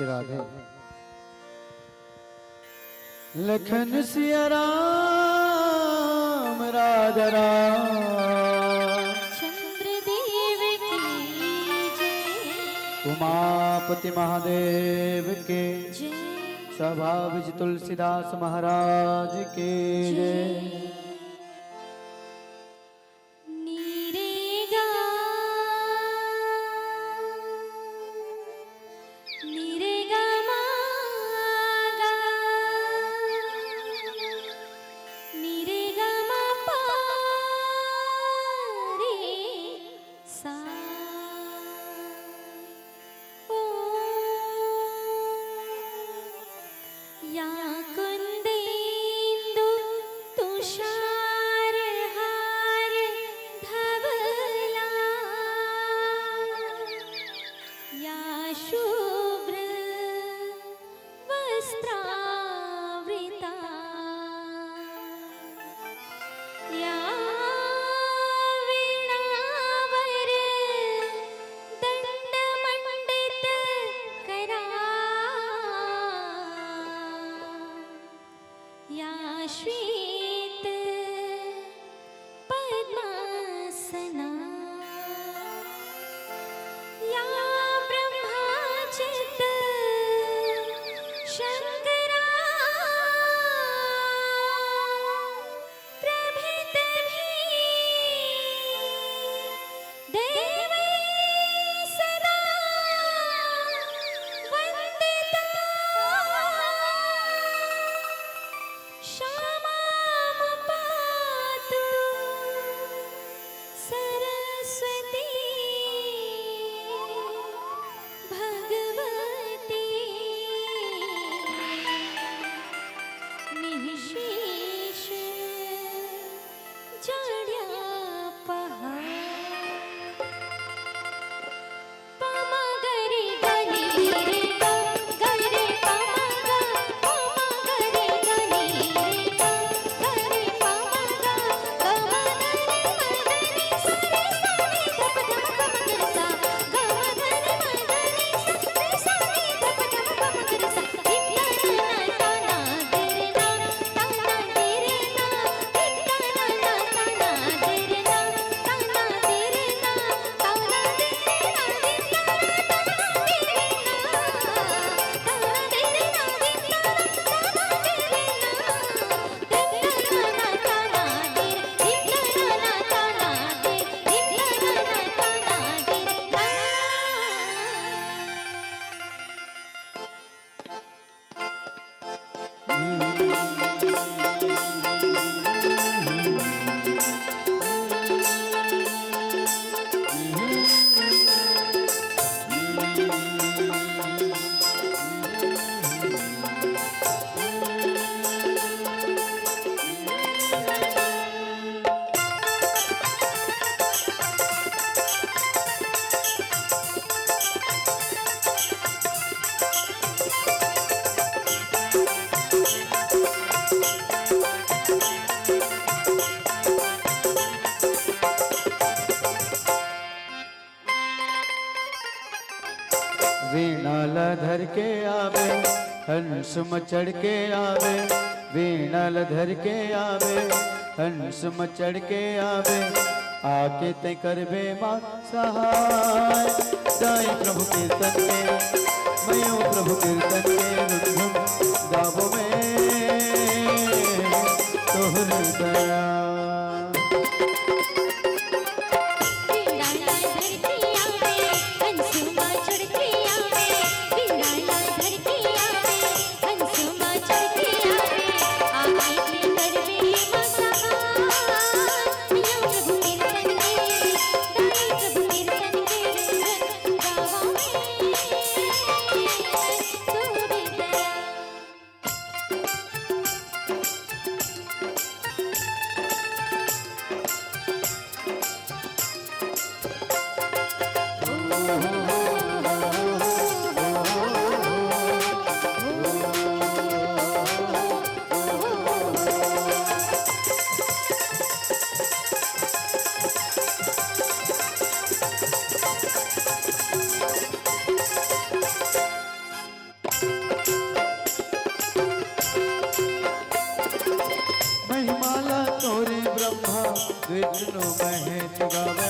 श्री राधे। लखन सिया राम राधा राम, चंद्रदेव की जय, उमापति महादेव के, जय स्वभावज तुलसीदास महाराज के जय। नीरेगा नीरेगा मागा नीरेगा मा पा रे सा ओ या कुंदेंदु तुषार हार धवला या शुभ्र वस्त्रावृता या वीणावर दंडमंडित करा या श्वेत पद्मासना या ब्रह्माचित शंकरा प्रभृत देवी सदा वंदिता क्षमां पातु सरस्वती भगवती निःशेष जाड्यापहा पमा गरे गनि रे गा गरे पमा गा पमा गरे गनि रे गा गरे पमा गा गमा धनि मदनि सरे सानि धप धप गम गर सा गमा धनि मदनि सरे सानि धप धप गम गर सा इतना ताना तेरे ना ताना तेरे ना इतना ताना तेरे ना ताना तेरे ना ताना तेरे ना वीणाल धर के आवे हंस मचड़ के आवे, वीणाल धर के आवे हंस मचड़ के आवे, आके ते करबे मां सहाय। जाए प्रभु कीर्तन के मयो प्रभु कीर्तन के रुझुम गावो में तोहर दया। विष्णु महेश गावे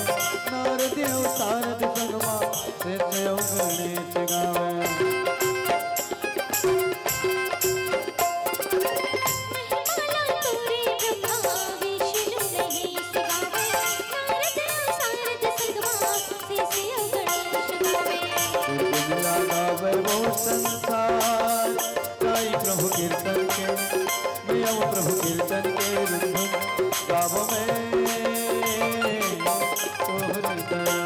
नारद सारद संगमा शेष गणेश गावे गावे वो संसार गाई प्रभु कीर्तन के मैं प्रभु कीर्तन के रुंधुन गावो में तोहर दया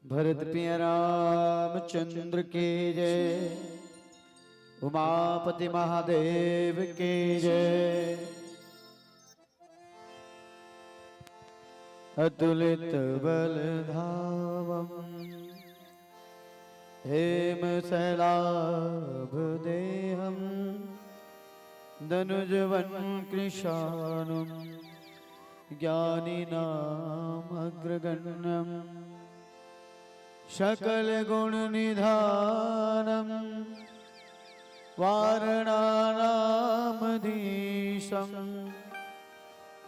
भरत पिया रामचंद्र की जय उमापति महादेव की जय अतुलित बलधावम हेम सैलाभ देहम धनुजवन कृशानुम ज्ञानिनामग्रगण्यम सकल गुण निधानम वारणानामधीशम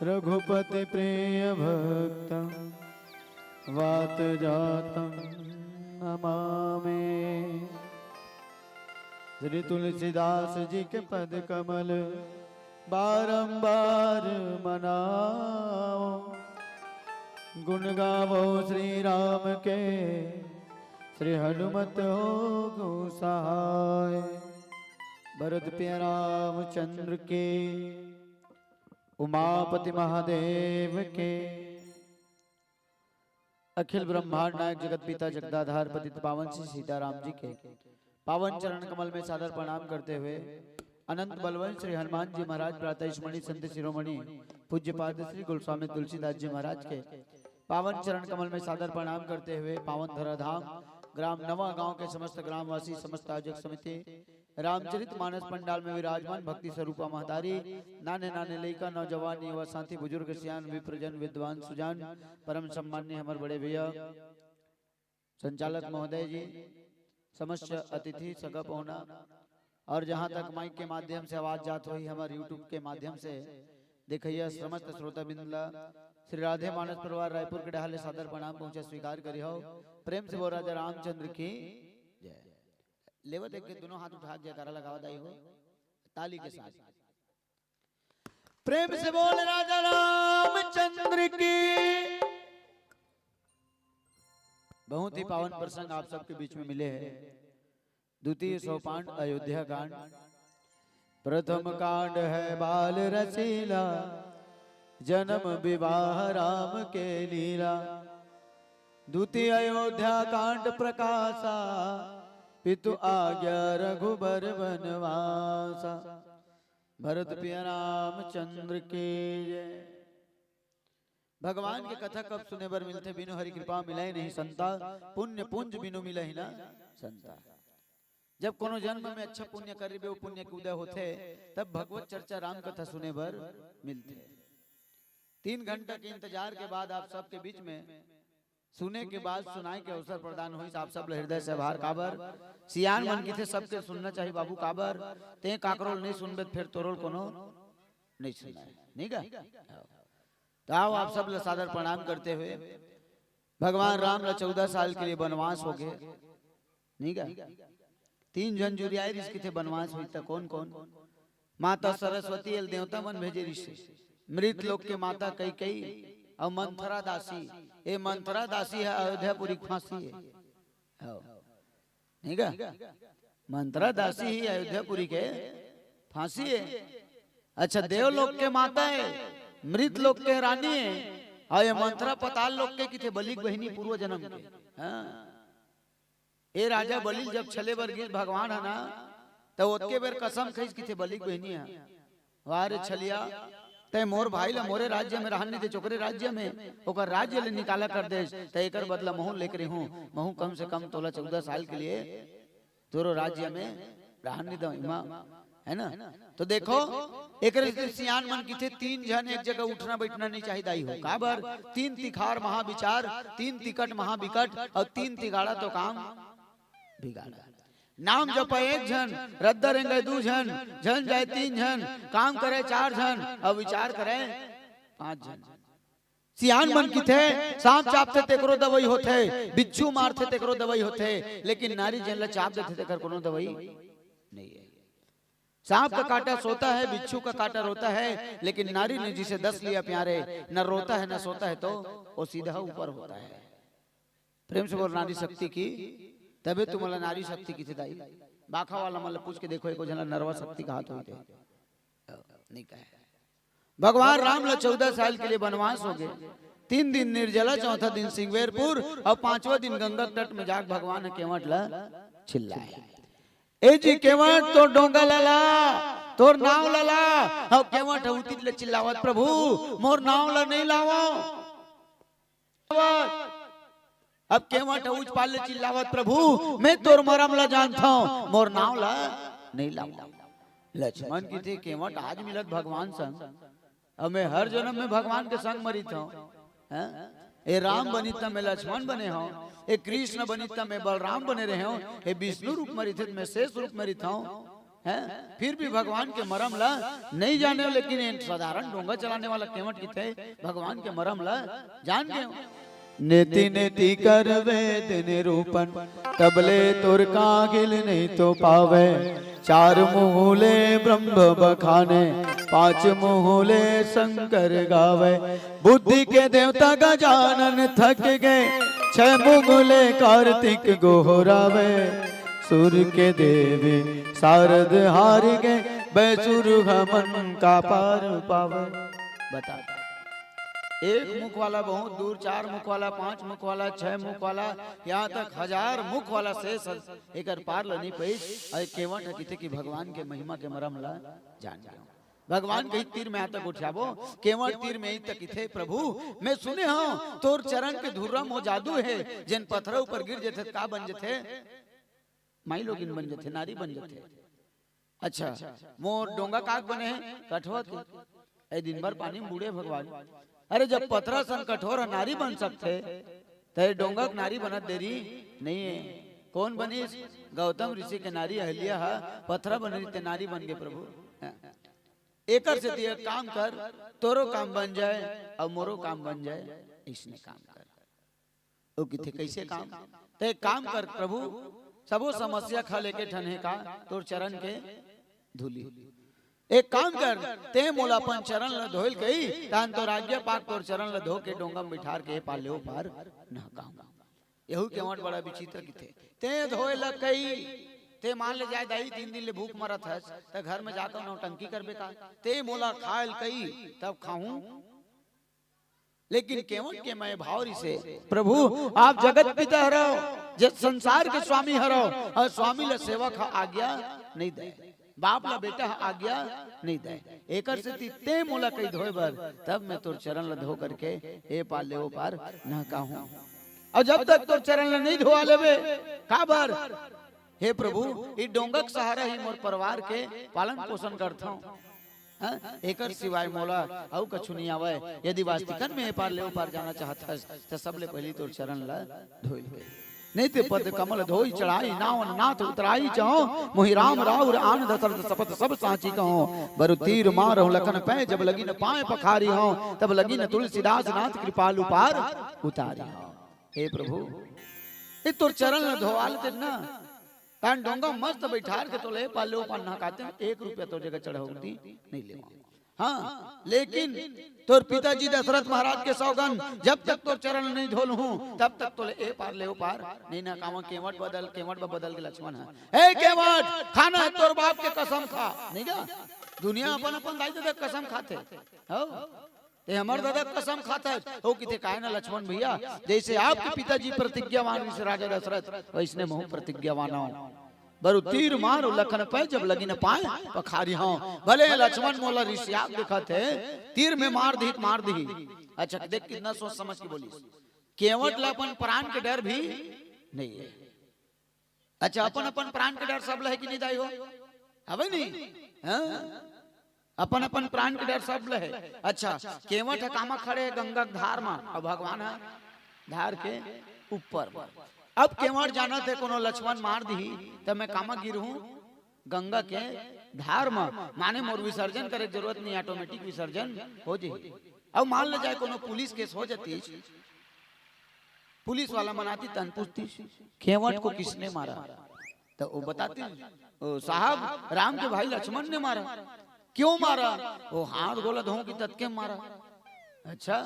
रघुपति प्रिय भक्तम वात जातम नमामि। श्री तुलसीदास जी के पद कमल बारंबार मनाओ गुण गावो श्री राम के श्री हनुमत हो गो सहाय। भरत प्रिय रामचंद्र के उमापति महादेव के अखिल ब्रह्मांड नायक जगत पिता जगदाधार पतित पावन श्री सीताराम जी के पावन चरण कमल में सादर प्रणाम करते हुए अनंत बलवंत श्री हनुमान जी महाराज प्रातः स्मरणीय संत शिरोमणि पूज्य पाद श्री गोस्वामी तुलसीदास जी महाराज के पावन चरण कमल में सादर प्रणाम करते हुए पावन धराधाम ग्राम नवा गांव के समस्त ग्रामवासी समस्त आयोजक समिति रामचरित मानस पंडाल में विराजमान भक्ति स्वरूपा महतारी नाने नाने लड़का नौजवान युवा साथी बुजुर्ग सियान विप्रजन विद्वान सुजान परम सम्मान्य हमारे बड़े भैया संचालक महोदय जी समस्त अतिथि सगा पहुना और जहाँ तक माइक के माध्यम से आवाज जात हुई हमारे यूट्यूब के माध्यम से देखिए समस्त श्रोता बिंदुला श्री राधे मानस परिवार रायपुर के डहाले सादर प्रणाम पहुंचे स्वीकार करी हो प्रेम से बोल राजा रामचंद्र की जय। लेवत एक के दोनों हाथ उठा जयकारा लगावा दाई हो ताली के साथ प्रेम से बोल राजा रामचंद्र की। बहुत ही पावन प्रसंग आप सबके बीच में मिले हैं। द्वितीय सोपान अयोध्या कांड। प्रथम कांड है बाल रसीला जन्म विवाह राम के लीला। द्वितीय अयोध्या कांड प्रकाशा पितु आज्ञा रघुबर वनवासा। भरत प्रिय रामचंद्र के जय। भगवान के कथा कब सुने बर मिलते बिनु हरि कृपा मिलाई नहीं संता। पुण्य पुंज बिनु मिला ही ना संता। जब कोनो जन्म में अच्छा पुण्य कर रही वो पुण्य के उदय होते तब भगवत चर्चा राम कथा सुने बर मिलते। 3 घंटा के इंतजार के बाद आप सबके बीच में सुने के बाद सुनाई के अवसर प्रदान हुई। आप सब हृदय से आभार काबर सियान मन की थे सबके सुनना चाहिए बाबू काबर ते काकरोल नहीं सुनबे फिर तोरोल कोनो नहीं सुना नहीं का। तो आओ आप सब सादर प्रणाम करते हुए भगवान राम ला 14 साल के लिए वनवास हो गए नहीं का। 3 जन जुरियाई ऋषि थे वनवास हुई था। कौन कौन? माता सरस्वती एल देवता मन भेजे ऋषि। मृत लोक के माता कैकेयी और मंथरा दासी। ये मंथरा दासी है अयोध्यापुरी फांसी है नहीं का। मंथरा दासी ही अयोध्यापुरी के फांसी है। अच्छा देवलोक के माता है मृत लोक के रानी है और ये मंत्रा पताल लोग के किथे बलिक बहिनी पूर्व जन्म के। हाँ ए राजा बलिल जब छले बर गिर भगवान है ना तो ओतके बेर कसम खइस किथे बलिक बहिनी है वारे छलिया ते मोर भाई ला मोरे राज्य में रहने दे चोकरे राज्य में ओकर राज्य ले निकाला कर दे ते एकर बदला महू लेकर हूं महू कम से कम तोला 14 साल के लिए तोरो राज्य में रहने दो इमा है ना। तो देखो एकरे सियान मन की थे 3 जन एक जगह उठना बैठना नहीं चाहिए दाई हो काबर 3 तिखार महाविचार 3 तिकट महाविकट और 3 तिगाड़ा तो काम बिगाड़ा। नाम जप 1 जन रद्दा रेंगे 2 जन जन जाए 3 जन काम करे 4 जन और विचार करे 5 जन। सियान मन की थे सांप चापते तेकरो दवाई होते बिच्छू मारते तेकरो दवाई होते लेकिन नारी जन ला चाप देते तेकर कोनो दवाई नहीं है। सांप का काटा सोता है बिच्छू का काटा रोता है लेकिन नारी ने जिसे 10 लिया प्यारे न रोता है न सोता है तो वो सीधा ऊपर होता है। प्रेम से बोल नारी शक्ति की तबे तुम्हारा नारी शक्ति की दाई बाखा वाला मतलब पूछ के देखो एको जना नरवा शक्ति का हाथ होते नहीं कहे। भगवान राम ला 14 साल के लिए वनवास हो गए 3 दिन निर्जला 4था दिन सिंगवेरपुर और 5वां दिन गंगा तट में जाके भगवान ने केवट ला चिल्लाए ए जी केवट तो डोंगा लला तोर नाव लला और केवट उतित ले चिल्लावत प्रभु मोर नाव ला नहीं लावो। अब केवट उच पाल ले चिल्लावत प्रभु मैं तोर मरम ला जानता हूं मोर नाव ला नहीं लावो। लक्ष्मण की थी केवट आज मिलत भगवान संग अब मैं हर जन्म में भगवान के संग मरी था। ए राम बनिता मैं लक्ष्मण बने हूं ए कृष्ण बनिता मैं बलराम बने रहे हूं ए विष्णु रूप मरी थे मैं शेष रूप मरी था हैं फिर भी भगवान के मरम ला नहीं जाने लेकिन साधारण डोंगा चलाने वाला केवट की थे भगवान के मरम ला जान गए। नेति नेति कर वेद निरूपण तबले तुर कागिल नहीं तो पावे 4 मुहले ब्रह्म बखाने 5 मुहले शंकर गावे बुद्धि के देवता गजानन थक गए 6 मुहले कार्तिक गोहरावे सुर के देवी शारद हार गए बैसुर हमन का पार पावे। बता 1 मुख वाला बहुत दूर 4 मुख वाला 5 मुख वाला 6 मुख वाला यहाँ तक 1000 मुख वाला शेष एक पार लनी पई अरे केवट किथे की भगवान के महिमा के मरम ला जान जाओ। भगवान कहीं तीर में तक उठाबो केवट तीर में ही तक थे प्रभु मैं सुने हूं तोर चरण के धुर्रा मो जादू है जिन पत्थरों पर गिर जथे का बन जथे माई लोगिन बन जथे नारी बन जथे। अच्छा मोर डोंगा काक बने हैं कठवा के ए दिन भर पानी में बूढ़े भगवान अरे जब पथरा सन कठोर नारी बन सकते तो डोंगा नारी बनत देरी नहीं है। कौन बनी गौतम ऋषि के नारी अहल्या पथरा बन रही नारी बन गए प्रभु एकर से दिया काम कर तोरो काम बन जाए और मोरो काम बन जाए इसने काम कर ओ किथे कैसे काम तो एक काम कर प्रभु सबो समस्या खा लेके ठने का तोर चरण के धूली एक काम कर ते मोला अपन चरण ल धोइल कई तान तो राज्य पाक तोर चरण ल धो के डोंगा में बिठार के पाले पार न काम यहू केवट बड़ा विचित्र की ते धोए ल कई ते मान ले जाए दाई 3 दिन ले भूख मरत है त घर में जाकर नौटंकी करबे का ते मोला खायल कई तब खाऊं लेकिन केवट के मैं भावरी से प्रभु आप जगत पिता हरो जब संसार के स्वामी हरो और स्वामी ल सेवक आज्ञा नहीं दे बाप ला बेटा आज्ञा नहीं दे एकर से ते मोला कई धोए बर तब मैं तोर चरण ल धो करके ए पार ले ओ पार न कहूं और जब तक तोर चरण ल नहीं धोआ लेबे का बर हे प्रभु ई डोंगक सहारा ही मोर परिवार के पालन पोषण करता हूं एकर सिवाय मोला औ कछु नहीं आवे यदि वास्तिकन में ए पार ले ओ पार जाना चाहत हस त सबले पहली तोर चरण ल धोई नहीं ते पद कमल धोई चढ़ाई नावन नाथ उतराई चाहो मोहि राम राउर आन दशरथ सपत सब साची कहो बरु तीर मारो लखन पै जब लगी न पाए पखारी हो तब लगी न तुलसीदास नाथ कृपालु पार उतारी हो। हे प्रभु ए तोर चरण न धोवाल ते ना कान डोंगा मस्त बैठार के तो ले पाले पान ना काते 1 रुपया तो जगह चढ़ाऊंगी नहीं ले हाँ लेकिन तोर पिताजी दशरथ महाराज के सौगन जब तक तोर चरण नहीं धोल हूँ तब तक तो ए पार ले ओ पार नहीं ना कामा केवट बदल के लक्ष्मण है ए केवट खाना है तोर बाप के कसम खा नहीं का दुनिया अपन अपन दाई दे कसम खाते हो ये हमार दादा कसम खाता है हो कि काहे ना लक्ष्मण भैया, जैसे आपके पिताजी प्रतिज्ञावान विष राजा दशरथ, वैसने मैं प्रतिज्ञावान हूँ। बरु तीर मारो लखन पे जब लगी न पाए पखारी हूँ। भले लक्ष्मण मोला ऋषिया देखा थे, तीर में मार दी। अच्छा देख कितना सोच समझ के बोली। केवट अपन प्राण के डर भी नहीं है। अच्छा अपन प्राण के डर सब है कि नहीं दाई हो, हवे नहीं अपन प्राण के डर सब है। अच्छा केवट है कामा खड़े गंगा धार में, और भगवान है धार के ऊपर। अब केवट जाना थे कोनो लक्ष्मण मार दी तो मैं कामा गिरू गंगा के धार में, माने मोर विसर्जन करे जरूरत नहीं, ऑटोमेटिक विसर्जन हो जाए। अब मान ले जाए कोनो पुलिस केस हो जाती, पुलिस वाला मनाती तन पूछती केवट को किसने मारा, तो वो बताती साहब राम के भाई लक्ष्मण ने मारा। क्यों मारा? वो हाथ गोला धो की तत्के मारा। अच्छा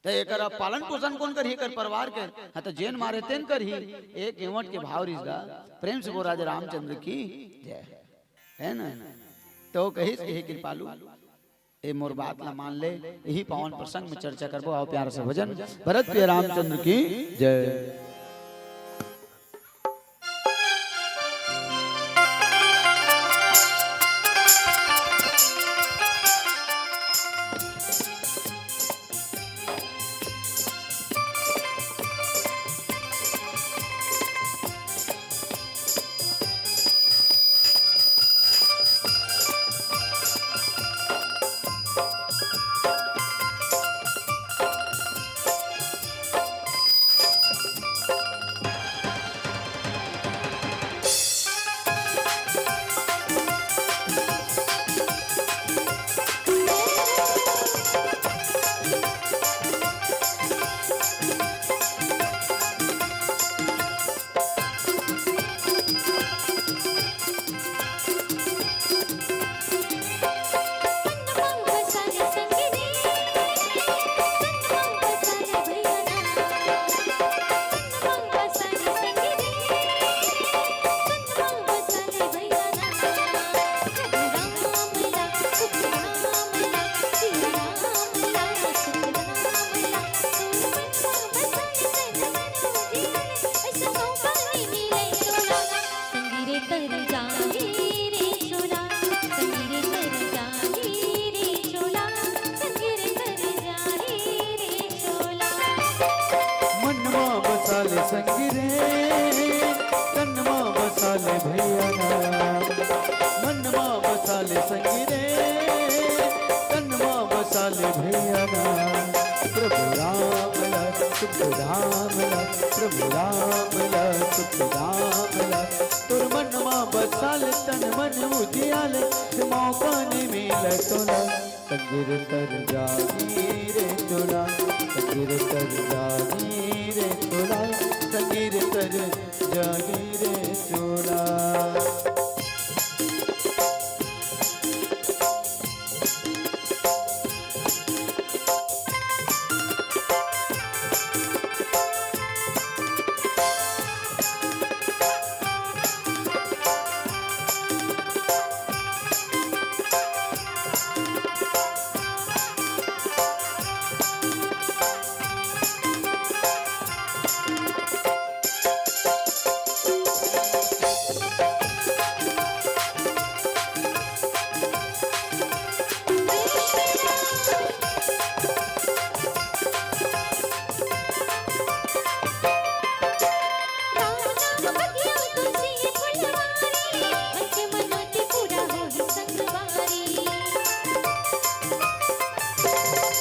तो एक पालन पोषण कौन करी कर परिवार के, हाँ तो जेन मारे तेन करी। एक केवट के भाव रिश्ता प्रेम से राजा रामचंद्र की जय है ना। तो कही कृपालु ए मोर बात ला मान ले, यही पावन प्रसंग में चर्चा करबो। आओ प्यार से भजन भरत प्रिय रामचंद्र की जय। संगिरे तन्मा बसाले भैया मनमा बसाले संगिरे तन्मा बसाले भैया प्रभु राम सुख धाम प्रभु राम सुख धाम तुर मनमा बसाले तन मन उजियाले मौका नहीं मिला तोला संगिर तर जागी रे तोला संगिर तर जागी रे तोला संगिर तर जागी रे तोला।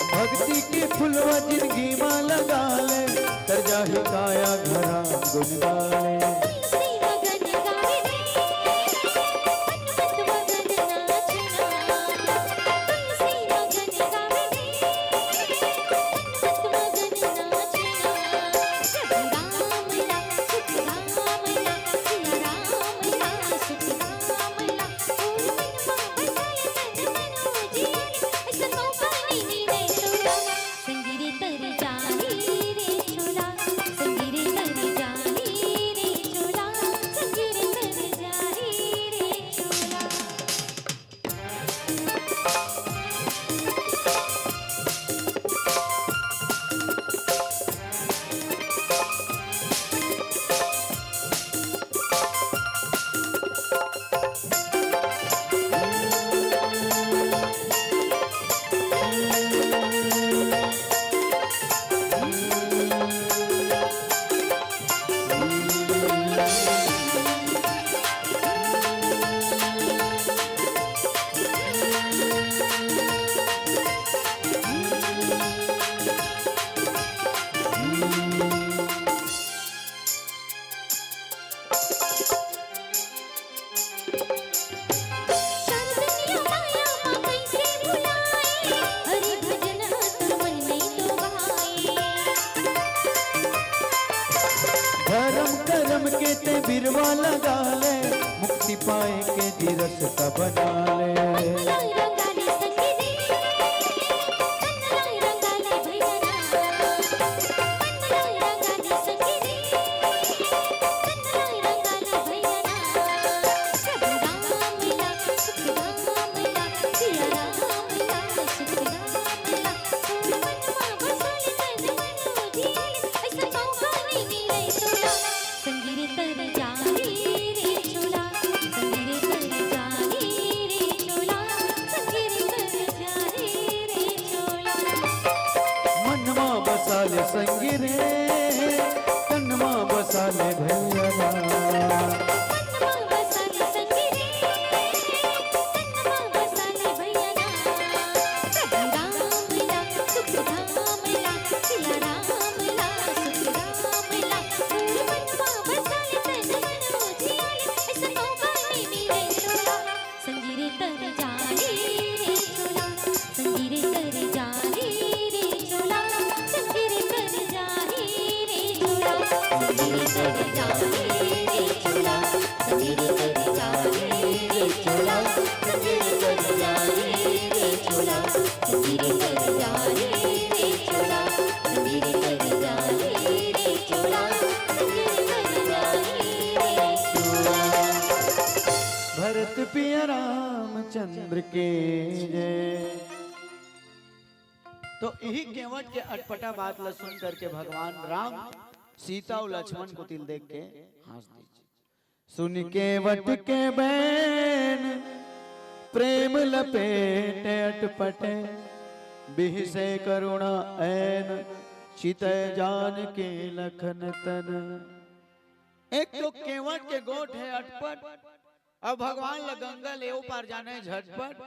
भक्ति की फुलवा जिंदगी में लगा ले तर जाहि काया घरा गुन गाले धर्म कर्म के ते बिरवा लगा ले, मुक्ति पाए के दिरस का बना ले। लाई रंगाले संगीरे लाई रंगाले भैया लाई रंगाले संगीरे लाई रंगाले भैया सब राम ला सुख राम ला सिया राम ला सुख राम ला मनवा बसाले तन मनोधी ऐसा मौका नहीं मिले तोला संगीरे तर जानी रे चोला संगीरे तर जानी रे चोला संगीरे तर जानी रे चोला मनवा बसाले संगी रे, तनमा बसाले भैया। मनवा बसाले संगीरे तनमा बसाले भैया सब राम ला सुख राम ला सिया राम ला सुख राम ला मनवा बसाले तन मनोधी ऐसा मौका नहीं मिले तोला संगीरे तर जानी रे चोला संगीरे तर जानी रे चोला संगीरे तर जानी रे चोला संगीरे तर जानी रे चोला संगीरे तर जानी रे चोला संगीरे तर जानी रे चोला संगीरे तर जानी रे चोला संगीरे तर जानी रे चोला संगीरे तर जानी रे चोला। भरत पिया रामचंद्र के जय। तो यही केवट के अटपटा बात ला सुन करके भगवान राम सीता और लक्ष्मण को तिल देख के हंस दीजिए। सुन केवट के बैन प्रेम लपेटे अटपटे, बिहसे करुणा ऐन चितय जान के लखन तन। एक तो केवट के गोठ है अटपट, अब भगवान ला गंगा ले पार जाने है झटपट,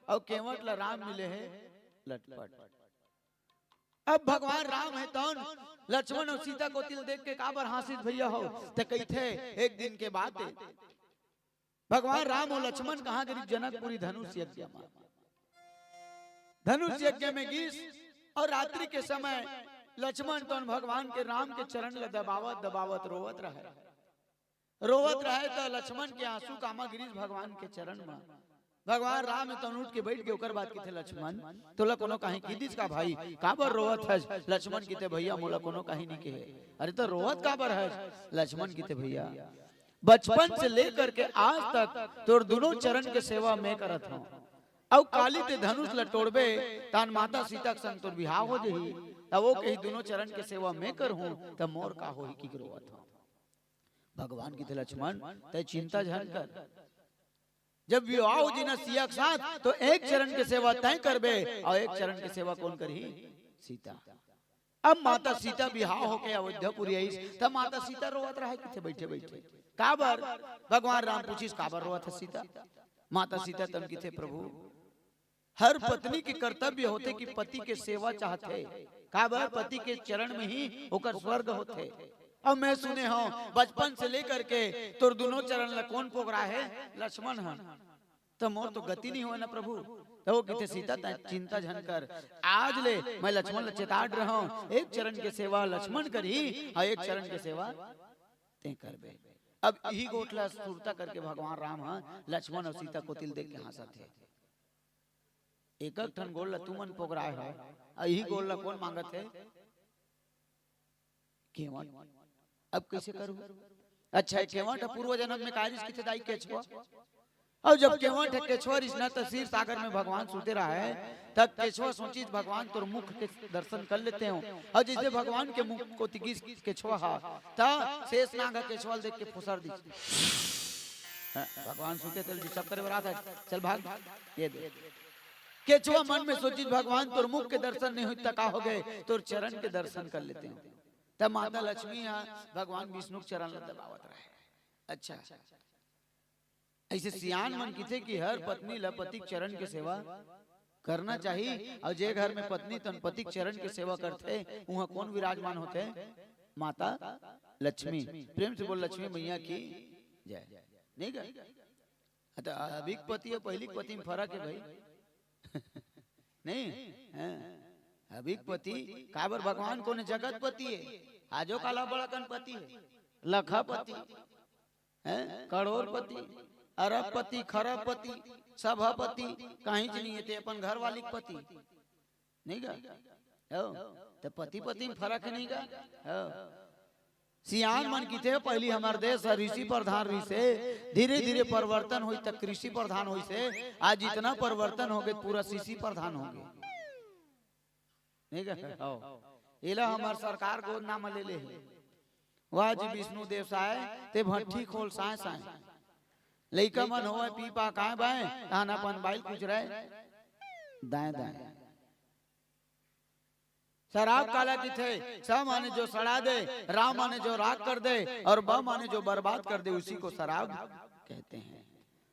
और केवट ला राम मिले है लटपट। अब भगवान राम है तौन लक्ष्मण और सीता को तिल देख के काबर हासिल भैया हो ते कही थे एक दिन के बाद भगवान राम और लक्ष्मण कहाँ गरीब जनकपुरी धनुष यज्ञ में, धनुष यज्ञ में गीस और रात्रि के समय लक्ष्मण तो भगवान के राम के चरण ला दबावत दबावत रोवत रहे तो लक्ष्मण के आंसू कामा गिरीश भगवान के चरण में। भगवान राम तो उठ के बैठ के ओकर बात की थे लक्ष्मण तोला कोनो कहीं कीदिस का भाई काबर रोवत है। लक्ष्मण की थे भैया मोला कोनो कहीं नहीं के, अरे तो रोवत काबर है। लक्ष्मण की थे भैया बचपन से लेकर के आज तक तोर दोनों चरण के सेवा मैं करत हूं, अब काली ते धनुष लटोड़बे तान माता सीता के संग तोर बिहाव हो जही, तब वो कही दोनों चरण के सेवा मैं कर हूं तब मोर का होई की रोवत हूं। भगवान की थे लक्ष्मण ते चिंता झन कर, जब विवाह हो जी ना सिया के साथ तो एक चरण के सेवा तय करबे और एक चरण के सेवा कौन करी सीता। अब माता सीता बिहाव होके अयोध्यापुरी आई तब माता सीता रोवत रहे किथे बैठे बैठे काबर। भगवान राम पूछिस काबर रोवत है सीता। माता सीता तम की थे प्रभु हर पत्नी के कर्तव्य होते कि पति के सेवा चाहते, काबर पति के चरण में ही होकर स्वर्ग होते। अब मैं सुने हो बचपन से लेकर के तोर दोनों चरण ला कौन पोगरा है लक्ष्मण है, तो मोर तो गति नहीं हुआ ना प्रभु। तो वो कहते सीता चिंता झन कर, आज ले मैं लक्ष्मण ला चेताड़ रहा हूं एक चरण के सेवा लक्ष्मण करी और एक चरण के सेवा ते करबे। अब यही गोठला सुरता करके भगवान राम लक्ष्मण और सीता को तिल देख के हंसत है। एक ठन गोल ला तुमन पोगराए हो, यही गोल ला कौन मांगत है केवट। अब कैसे करूं? अच्छा केवट पूर्व जन्म में कारिस की दाई केछवा, और जब केवट है केछवा रिश्ना तस्वीर सागर में भगवान सुते रहा है तब केछवा सोची भगवान तोर मुख के दर्शन कर लेते हो, और जैसे भगवान के मुख को तिगिस केछवा हा तब शेष नाग केछवा देख के फुसर दी। भगवान सुते चल जी सब करे बरात है चल भाग ये दे। केछवा मन में सोची भगवान तोर मुख के दर्शन नहीं हुई तका हो गए तोर चरण के दर्शन कर लेते हो। तब माता लक्ष्मी भगवान विष्णु के चरण दबावत रहे। अच्छा ऐसे सियान मन की थे कि हर पत्नी ला पति चरण के सेवा करना चाहिए, और जे घर में पत्नी तन पति चरण के सेवा करते वहां कौन विराजमान होते माता लक्ष्मी। प्रेम से बोल लक्ष्मी मैया की जय। नहीं क्या अभिक पति और पहली पति में फर्क है भाई नहीं। अभिक पति काबर भगवान को जगत पति है, आजो काला बड़ा गणपति है। लखापति, करोड़पति, अरबपति, खरबपति, सभापति, कहीं नहीं है, अपन घर वाली पति नहीं गा तो पति पति में फर्क नहीं गा। सियान मन की थे पहली हमारे देश ऋषि प्रधान ऋषि से धीरे धीरे परिवर्तन हुई तक कृषि प्रधान हुई से आज इतना परिवर्तन हो गए पूरा कृषि प्रधान हो गए नहीं गा। इला हमार सरकार को नाम ले ले वाह जी विष्णु देव साय ते भट्ठी खोल साय साय लइका मन होए पीपा काहे बाए ताना अपन बाइल कुछ रहे दाएं दाएं शराब काला की थे स माने जो सड़ा दे राम माने जो राग कर दे और ब माने जो बर्बाद कर दे उसी को शराब कहते हैं।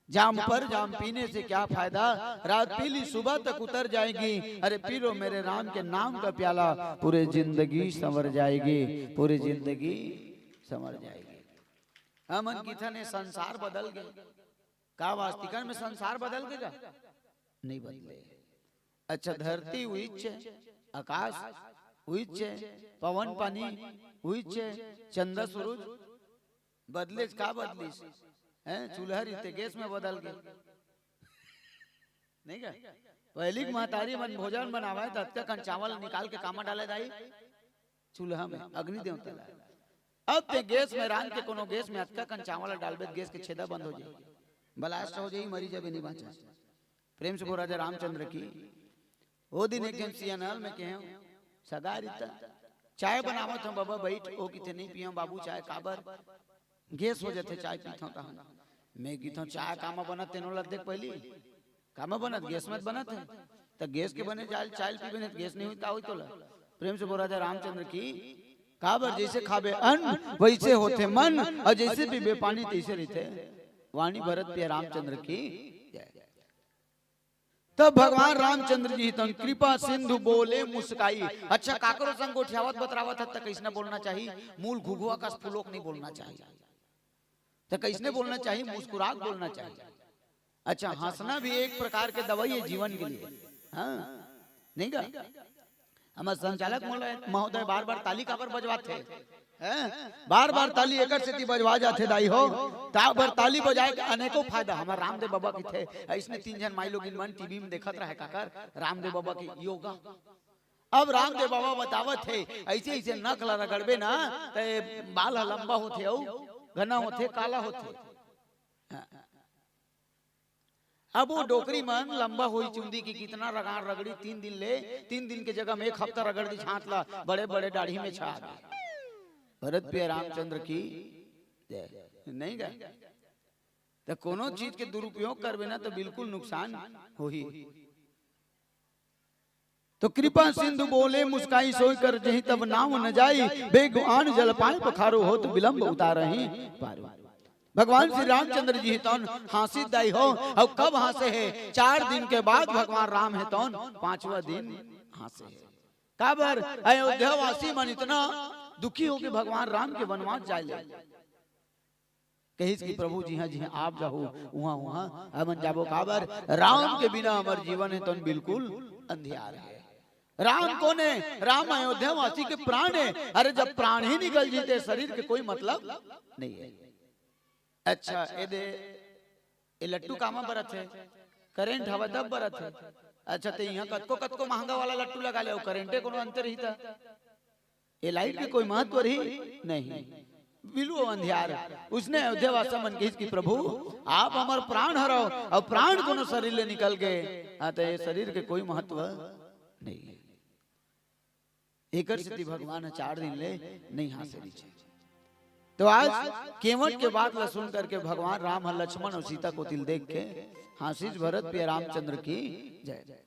जाम पर जाम पीने से क्या फायदा रात पीली सुबह तक उतर जाएगी अरे पीरो मेरे राम के नाम का प्याला पूरे जिंदगी संवर जाएगी पूरी जिंदगी संवर जाएगी। हमन की था ने संसार बदल गए का वास्तिकन में संसार बदल गया नहीं बदले। अच्छा धरती उच्च आकाश उच्च पवन पानी उच्च चंद्र सूरज बदले का बदलिस हैं चूल्हा रीते गैस में बदल गए नहीं क्या पहली महतारी मन भोजन बनावा तत्का कन चावल निकाल के कामा डाले दाई चूल्हा में अग्नि देवता अब ते गैस में रान के कोनो गैस में अतका कन चावल डालबे गैस के छेदा बंद हो जाए ब्लास्ट हो जाए मरी जाबे नहीं बाचा। प्रेम से राजा रामचंद्र की वो दिन एक दिन सीएनएल में कहे सगारिता चाय बनावत हम बाबा बैठ ओ किथे नहीं पियो बाबू चाय काबर गैस हो जाते चाय पीथो ता मैं कीथो चाय कामा बनत तेनो लग देख पहली कामा बनत गैस में बनत है त गैस के बने चाय चाय पीबे ने गैस नहीं होता होई तो प्रेम से राजा रामचंद्र की काबर जैसे खाबे अन्न वैसे होते मन और जैसे पीबे पानी तैसे रहते वाणी भरत प्रिय रामचंद्र की तब भगवान रामचंद्र जी तन कृपा सिंधु बोले मुस्काई। अच्छा काकरो संग गोठियावत बतरावत है तो कैसने बोलना चाहिए मूल घुघुआ का फुलोक नहीं बोलना चाहिए तो कैसने बोलना चाहिए मुस्कुराक बोलना चाहिए। अच्छा हंसना भी एक प्रकार के दवाई है जीवन के लिए हाँ नहीं का हमारे संचालक महोदय बार बार ताली काबर बजवाते बार बार ताली एक से बजवा जाते दाई हो ताबर ताली बजाए के अनेकों फायदा। हमारे रामदेव बाबा की थे इसने 3 जन माई लोग इन मन टीवी में देखत रहे काकर रामदेव बाबा की योगा। अब रामदेव बाबा बतावत थे ऐसे ऐसे नक रगड़बे ना ते बाल लंबा होते हो घना होते काला होते। अब वो डोकरी मन लंबा हुई चुंदी की कितना रगाड़ रगड़ी 3 दिन ले 3 दिन के जगह में 1 हफ्ता रगड़ दी छांट ला बड़े बड़े दाढ़ी में छा भरत प्रिय रामचंद्र की नहीं गए तो कोनो चीज के दुरुपयोग करबे ना तो बिल्कुल नुकसान हो ही। तो कृपा सिंधु बोले मुस्काई सोई कर जही तब नाव न जाई बेगुआन जल पाए पखारो हो तो विलंब उतारही पारो। भगवान श्री रामचंद्र जी तौन हांसी दाई हो और कब हंसे है 4 दिन के बाद भगवान राम है तौन 5वां दिन हंसे है। काबर अयोध्या वासी मन इतना दुखी हो के भगवान राम के वनवास जाए कहिस कि प्रभु जी हाँ आप जाओ वहां वहां हमन जाबो काबर राम के बिना हमार जीवन है तो बिल्कुल अंधियार है। राम कौन है राम अयोध्या वासी के प्राण है अरे जब प्राण ही निकल जीते शरीर के कोई मतलब नहीं है। अच्छा ये लट्टू कामा बरत है करेंट हवा तब बरत है। अच्छा तो यहाँ कतको कतको महंगा वाला लट्टू लगा ले करेंटे कोनो अंतर ही था ये लाइट की कोई महत्व रही नहीं बिल्कुल अंधियार। उसने अयोध्या वासा मन की प्रभु आप हमारे प्राण हरो और प्राण कोनो शरीर ले निकल गए तो ये शरीर के कोई महत्व नहीं। एक भगवान 4 दिन ले नहीं हासिल नीचे। तो आज केवट के बात ला सुन करके भगवान राम लक्ष्मण और सीता को तिल देख के हासिस भरत प्रिय रामचंद्र की जय।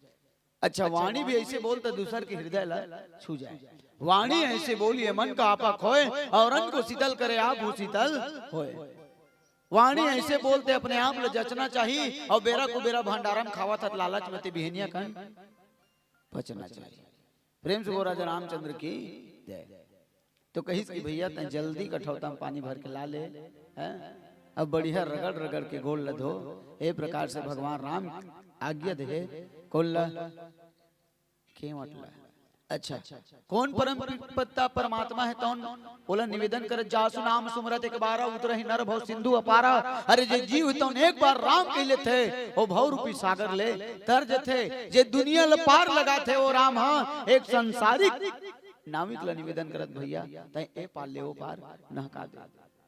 अच्छा वाणी भी ऐसे बोलता दूसर के हृदय ला छू जाए। वाणी ऐसे बोलिए मन का आपा खोए और अन्न को शीतल करे आप वो शीतल होए। वाणी ऐसे बोलते अपने आप ले जचना चाहिए और बेरा को बेरा भंडारम खावा था लालच में ते बिहनिया कन पचना चाहिए। प्रेम से राजा रामचंद्र की जय। तो कहिस कि भैया तय जल्दी कठौता में पानी भर के ला ले अब बढ़िया रगड़ रगड़ के गोल लधो। ए प्रकार से भगवान राम आज्ञा दे कोल्ला केवट ला अच्छा, कौन परम पिता परमात्मा है तौन? बोला निवेदन कर जासु नाम सुमरत एक बार उतरहि नर भव सिंधु अपारा। अरे जे जीव तौन एक बार राम कहले थे ओ भव रूपी सागर ले तर्ज थे जे दुनिया ल पार लगा थे ओ राम हां एक संसारिक नाविक ला निवेदन करत भैया तय ए पार ले ओ पार नहका दे।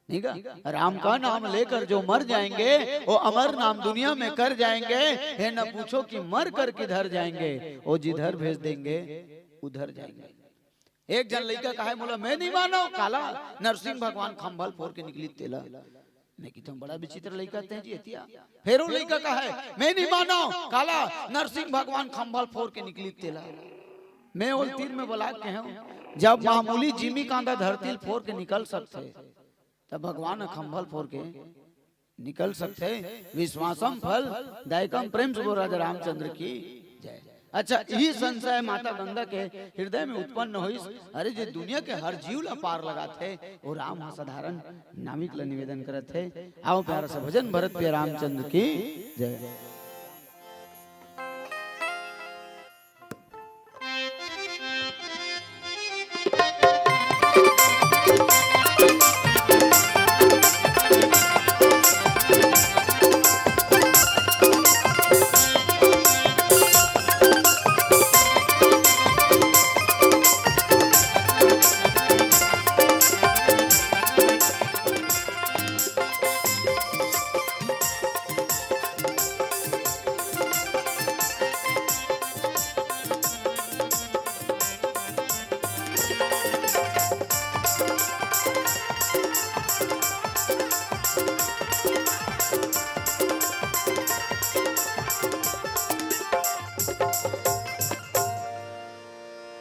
ठीक है, राम का नाम लेकर जो मर जाएंगे वो अमर नाम दुनिया में कर जाएंगे। है न पूछो कि मर कर किधर जाएंगे, वो जिधर भेज देंगे उधर जाएंगे। एक जन लड़का कहा बोला मैं नहीं मानो काला नरसिंह भगवान खंभल फोड़ के निकली तेला। मैं कि तुम बड़ा विचित्र लड़का थे जी एतिया। फिर वो लड़का कहा मैं नहीं मानो काला नरसिंह भगवान खंभल फोड़ के निकली तेला। मैं और तीर में बोला के हूं जब मामूली जिमी कांदा धरती फोड़ के निकल सकते तब भगवान खंभल फोड़ के निकल सकते। विश्वासम फल दायकम प्रेम से राजा रामचंद्र की जय। अच्छा, यही संशय माता गंगा के हृदय में उत्पन्न हुई। अरे जे दुनिया के हर जीव ला पार लगा थे वो राम साधारण नाविक ला निवेदन करत थे। आओ प्यारा सा भजन भरत प्रिय रामचंद्र की जय।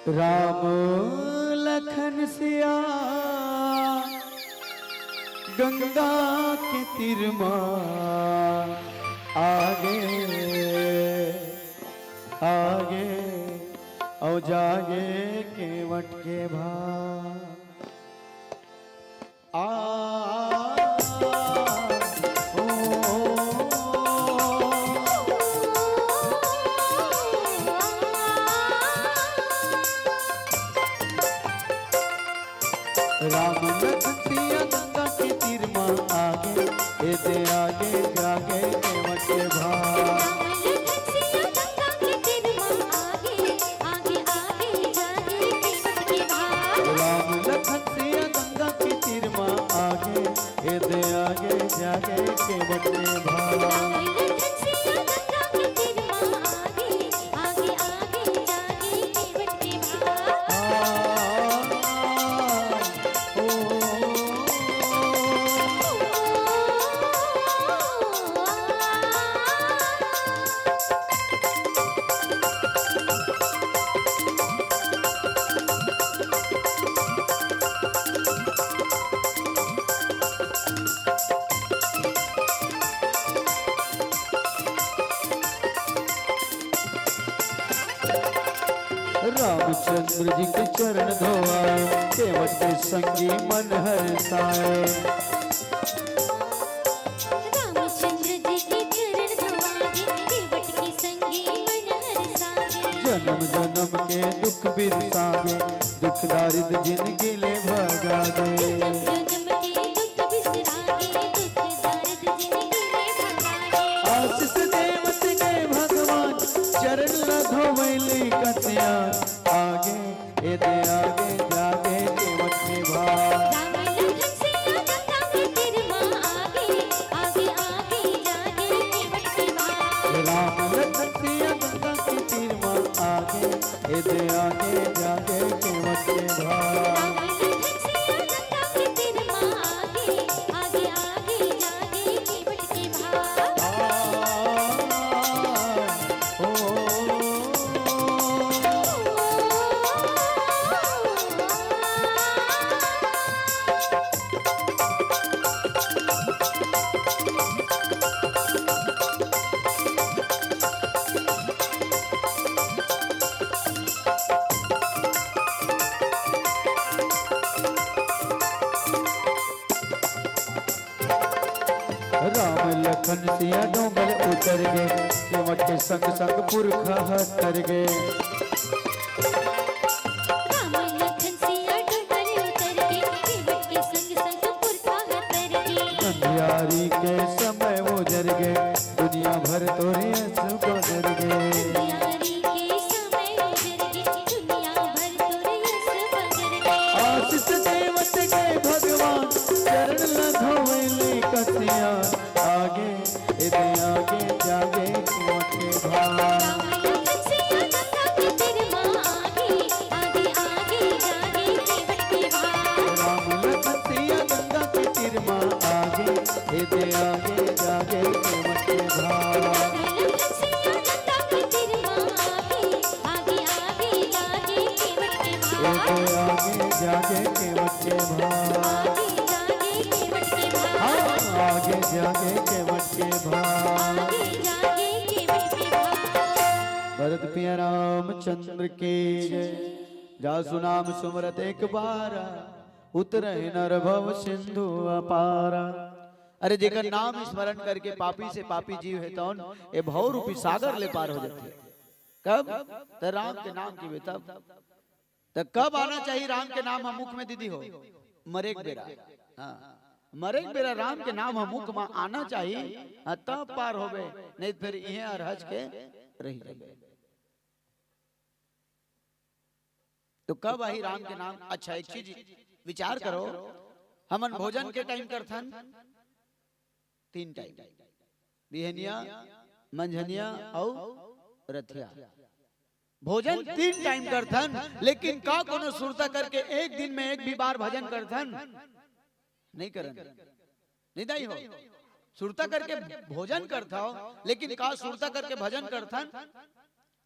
राम लखन सिया गंगा के तीर आगे आगे और जागे केवट के भाग राम लखन सिया गंगा के तीर आगे दे आगे जागे केवट के भाग। राम लखन सिया गंगा के तीर आगे दे आगे जागे केवट के भाग। रामचंद्र जी के चरण धोआए केवट के संगी मन हर्षाए। रामचंद्र जी के चरण धोआए केवट के संगी मन हर्षाए। जन्म जन्म के दुख बिरसावे दुख दारिद्र जिंदगी ले भगा दे। आशीष देवत के भगवान चरण धोवैली कतिया आगे दे आगे जागे केवट के भाग। राम लखन सिया गंगा के तीर आगे दे आगे जागे केवट के भाग। राम लखन सिया डोंगर उतर गए केवट के संग संग पुरखा हट कर गए। अंधियारी के समय उजर गे दुनिया भर तोरे आंसू बगर गे अंधियारी के समय उजर गे दुनिया भर तोरे यस बगर गे आशीष देवत के भगवान चरण लधोले कसिया आगे इधे आगे जागे मोटे भाव राम लखन सिया गंगा के तिरमा आगे आगे आगे जागे केवट के भाव राम लखन सिया गंगा के तीर माँ आगे इधे आगे जागे केवट के भाव राम लखन सिया गंगा के तिरमा आगे आगे आगे जागे केवट के भाव इधे आगे जागे केवट के भाव आगे जागे केवट के भाव आगे जागे केवट के भाव आगे जागे केवट के भाव भरत पिया रामचंद्र के जय जासु नाम सुमरत एक बारा उतरहि नर भव सिंधु अपारा। अरे जेकर नाम स्मरण करके पापी से पापी जीव है तौन ए भव रूपी सागर ले पार हो जाते। कब? तो राम के नाम की वे तब। तो कब आना चाहिए राम के नाम हम मुख में दीदी हो? मरेक बेरा। हाँ मरेक बेरा राम के नाम हम मुख में आना चाहिए तब पार होबे, नहीं फिर इहे अरहज के रही जाबे। तो कब आई राम के नाम? अच्छा एक चीज विचार करो, हमन भोजन के टाइम करथन 3 टाइम, बिहनिया मंझनिया और रथिया। भोजन 3 टाइम करथन, लेकिन का कोनो सुरता करके एक दिन में एक भी बार भजन करथन? नहीं करन, नहीं दाई हो। सुरता करके भोजन करता हो, लेकिन का सुरता करके भजन करथन?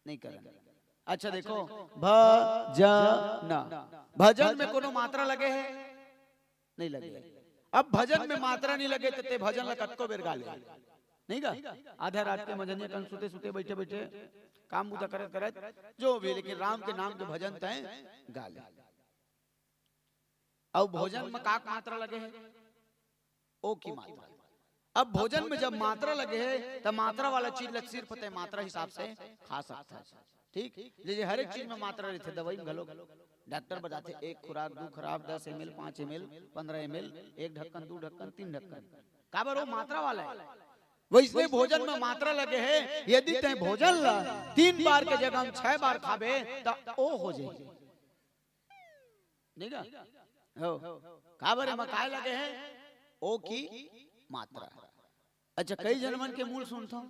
नहीं करन। अच्छा देखो भजन, भजन में कोनो मात्रा लगे है? नहीं लगे। अब भजन में मात्रा नहीं लगे तो भजन ला कतको बेर गा ले, नहीं गा? आधा रात के मंझनिया कन सुते सुते बैठे बैठे काम बुता करत करत जो भी, लेकिन राम के नाम के भजन तय गा ले। अब भोजन में का मात्रा लगे है? ओ की मात्रा। अब भोजन में जब मात्रा लगे है तो मात्रा वाला चीज सिर्फ तय मात्रा हिसाब से खा सकता है। ठीक, जैसे हर एक चीज में मात्रा रहती है। दवाई में घलो डॉक्टर बताते 1 खुराक 2 खुराक 10 ml 5 ml 15 ml 1 ढक्कन 2 ढक्कन 3 ढक्कन, काबर वो मात्रा वाला है। वैसे भोजन में मात्रा लगे है। यदि तय भोजन ला 3 बार के जगह 6 बार खाबे तो ओ हो जाए, नहीं गा? हो काबर में काय लगे है? ओ की मात्रा। अच्छा कई जनमन के मूल सुनता हूं,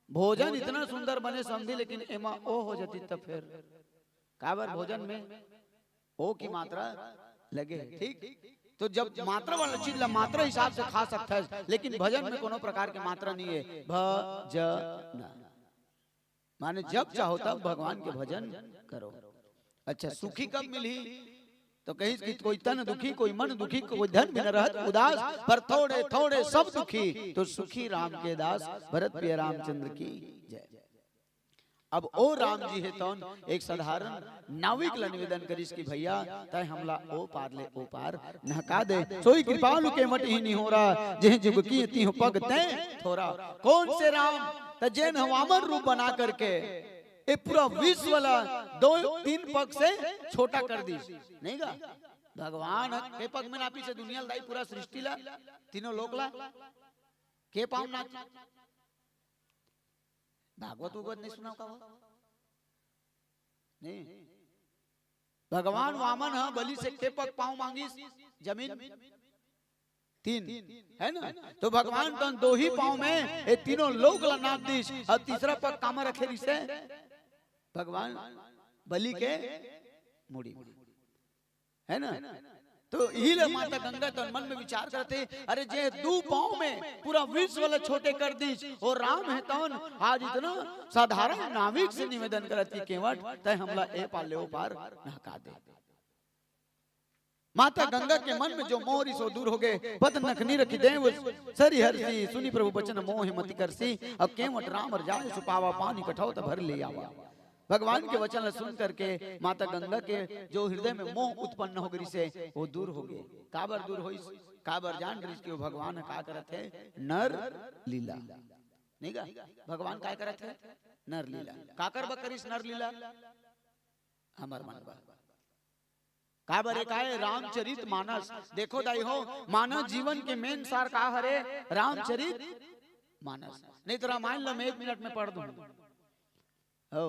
भोजन इतना सुंदर बने समझी, लेकिन एमा ओ हो जाती तब फिर काबर भोजन में ओ की मात्रा लगे। ठीक, तो जब मात्रा वाला चीज ला मात्रा हिसाब से खा सकता है, लेकिन भजन में कोनो प्रकार की मात्रा नहीं है। भजन माने जब चाहो तब भगवान के भजन करो। अच्छा सुखी कब मिली? तो कहीं कि कोई तन दुखी, कोई मन दुखी, कोई धन भी न रहत उदास, पर थोड़े थोड़े सब दुखी, तो सुखी राम के दास। भरत प्रिय रामचंद्र की जय। अब ओ राम जी है तौन एक साधारण नाविक ला निवेदन करिस कि भैया तय हमला ओ पार ले ओ पार नहका दे। सोई कृपालु के मट ही नहीं हो रहा, जेह जुग की ती हो पग तय थोड़ा। कौन से राम? त जेन वामन रूप बना करके ये पूरा विश्व वाला 2-3 पग से छोटा कर दी, नहीं गा? भगवान के पग में नापी से दुनिया लाई पूरा सृष्टि ला, तीनों लोक ला के पाँव ना। भागवत उगवत नहीं सुना का? नहीं, भगवान वामन है, बलि से के पग पाँव मांगी जमीन 3 है ना? तो भगवान तो 2 ही पाँव में ये तीनों लोग ला नाप दीस, और तीसरा पग कामा रखे रिसे भगवान बलि के मुड़ी, है ना? तो यही माता गंगा तो मन में विचार करते, अरे जे 2 पाँव में पूरा विश्व वाला छोटे कर दी, और राम है तौन आज इतना साधारण नाविक से निवेदन करती केवट तय हमला ए पार ले ओ पार नहका दे। माता गंगा के मन में जो मोहरी सो दूर हो गए, पद नखनी रखी दे सरी हरसी, सुनी प्रभु बचन मोह मति करसी। अब केवट राम जाए सुपावा, पानी कठाओ तो भर ले आवा। भगवान के वचन सुन करके माता गंगा के जो हृदय में मोह उत्पन्न हो गई से वो दूर हो गए। काबर दूर होई? काबर जान गई कि भगवान का करत है नर लीला, नहीं गा? भगवान का करत है नर लीला। काकर बकरिस नर लीला? हमर मन बा का बरे का है रामचरित मानस। देखो दाई हो मानव जीवन के मेन सार का हरे रामचरित मानस। नहीं तो रामायण ला मैं 1 मिनट में पढ़ दूं। हो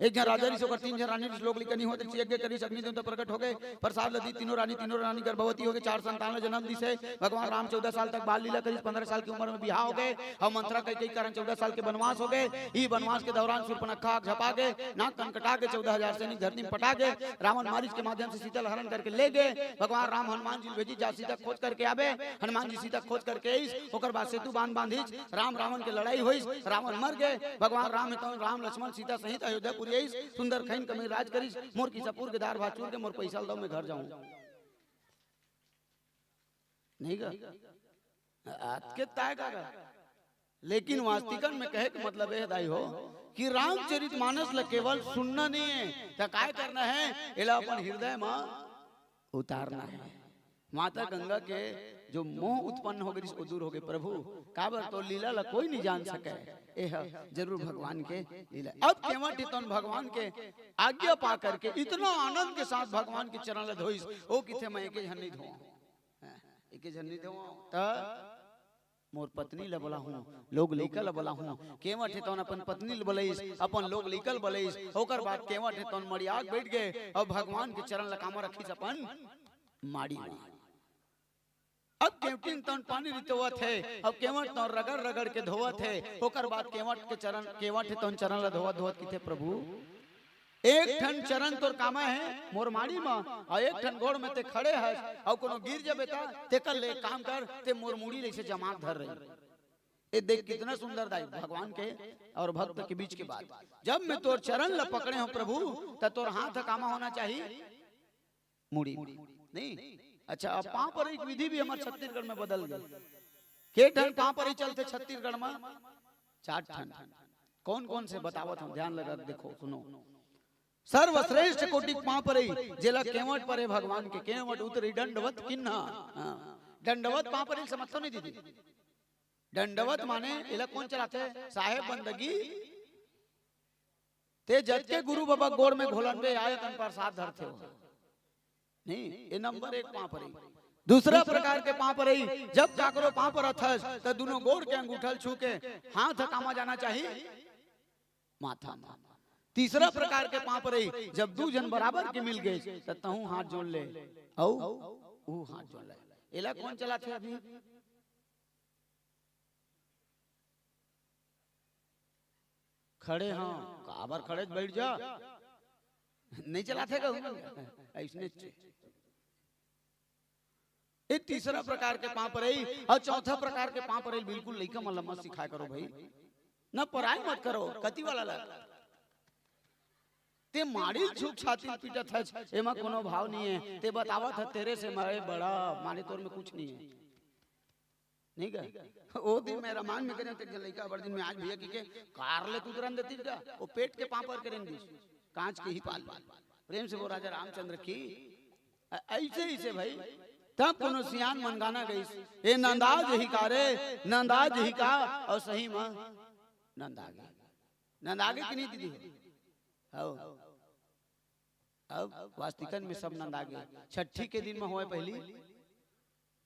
एक जन राजा ऋषि और 3 जन रानी श्लोक लिखनी होते यज्ञ करी अग्नि देवता प्रकट हो गए प्रसाद लदी तीनों रानी गर्भवती हो गई 4 संतान जन्म दी से भगवान राम 14 साल तक बाल लीला करी 15 साल की उम्र में बिहार हो गए और मंत्रा कई कारण 14 साल के वनवास हो गए। ई वनवास के दौरान शूर्पणखा झपा के नाक कन कटा के 14,000 सैनिक धरती में पटा के रावण मारिच के माध्यम से सीता हरण करके ले गए। भगवान राम हनुमान जी भेजी जा सीता खोज करके आवे। हनुमान जी सीता खोज करके आईस ओकर बाद सेतु बांध बांधिच राम रावण के लड़ाई हुई रावण मर गए। भगवान राम तो राम लक्ष्मण सीता सहित अयोध्यापुर सुंदर खैन कमी राज करी मोर की सपूर के दार भात चूर के मोर पैसा दो मैं घर जाऊं नहीं का आज के ताय का। लेकिन वास्तविकन में कहे के मतलब है दाई हो कि रामचरित मानस ल केवल सुनना नहीं है तो काय करना है एला अपन हृदय में उतारना है। माता गंगा के जो मोह उत्पन्न हो गई वो दूर हो गए। प्रभु काबर तो लीला ला कोई नहीं जान सके एह जरूर भगवान के लीला। अब केवट तो भगवान के आज्ञा पा करके इतना आनंद के साथ भगवान के चरण ला धोइस ओ किथे मैं एके झन्नी धो एके झन्नी धो त मोर पत्नी ला बोला हूं लोग लइका ला बोला हूं केवट तो अपन पत्नी ला बोलइस अपन लोग लइकल बोलइस ओकर बाद केवट तो मड़ियाग बैठ गए और भगवान के चरण ला कामा रखिस अपन माड़ी में। अब केवटिन तन पानी रितवत है अब केवट तो रगड़ रगड़ के धोवत है ओकर बाद केवट के चरण केवट तन चरण ला धोवत धोवत किथे प्रभु एक ठन चरण तोर कामा है मोर माड़ी में और एक ठन गोड़ में ते खड़े है और कोनो गिर जबे ता ते कर ले काम कर ते मोर मुड़ी जैसे जमात धर रही। ये देख कितना सुंदर दाई भगवान के और भक्त के बीच के बात। जब मैं तोर चरण ला पकड़े हो प्रभु त तोर हाथ कामा होना चाहिए मुड़ी नहीं। अच्छा अब पांव पर एक विधि भी हमारे छत्तीसगढ़ में बदल गई। के ठन पांव पर ही चलते छत्तीसगढ़ में 4 ठन कौन कौन से बतावत हम ध्यान लगा देखो सुनो। सर्वश्रेष्ठ कोटि पांव पर ही जेला केवट पर है भगवान के केवट उतरी दंडवत किन्हा दंडवत पांव पर ही समझ तो नहीं दीदी। दंडवत माने एला कौन चलाते साहेब बंदगी ते जज के गुरु बाबा गोड़ में घोलन में आए तन प्रसाद धरते हो नहीं। ये नंबर 1 पांव पर ही। दूसरा प्रकार के पांव पर ही जब जाकरो पांव पर अथस तो दोनों गोड़ के अंगूठल छू के हाथ कामा जाना चाहिए माथा में। तीसरा प्रकार के पांव पर ही जब 2 जन बराबर के मिल गए तो तहु हाथ जोड़ ले औ ऊ हाथ जोड़ ले। एला कौन चलाते अभी खड़े हाँ काबर खड़े बैठ जा नहीं चलाते ऐसने। एक तीसरा प्रकार के पांव पर ही और चौथा प्रकार के पांव पर ही बिल्कुल लइका मन मत सिखाया करो भाई न पराई मत करो कति वाला लग ते मारी छुप छाती पीटत है एमा कोनो भाव नहीं है ते बतावत है तेरे से मैं बड़ा माने तोर में कुछ नहीं है नहीं का। ओ दिन मैं रामायण में करे ते लइका बड़ दिन में आज भैया की के कार ले तू तुरंत देती का वो पेट के पांव पर करेंगे कांच के ही पाल प्रेम से वो राजा रामचंद्र की ऐसे ही से भाई तब कोनो सियान मन गाना गई ए नंदाज ही का रे नंदाज ही का और सही मां नंदागे की नहीं दीदी हो। अब वास्तविकन में सब नंदागे छठी के दिन में होए पहली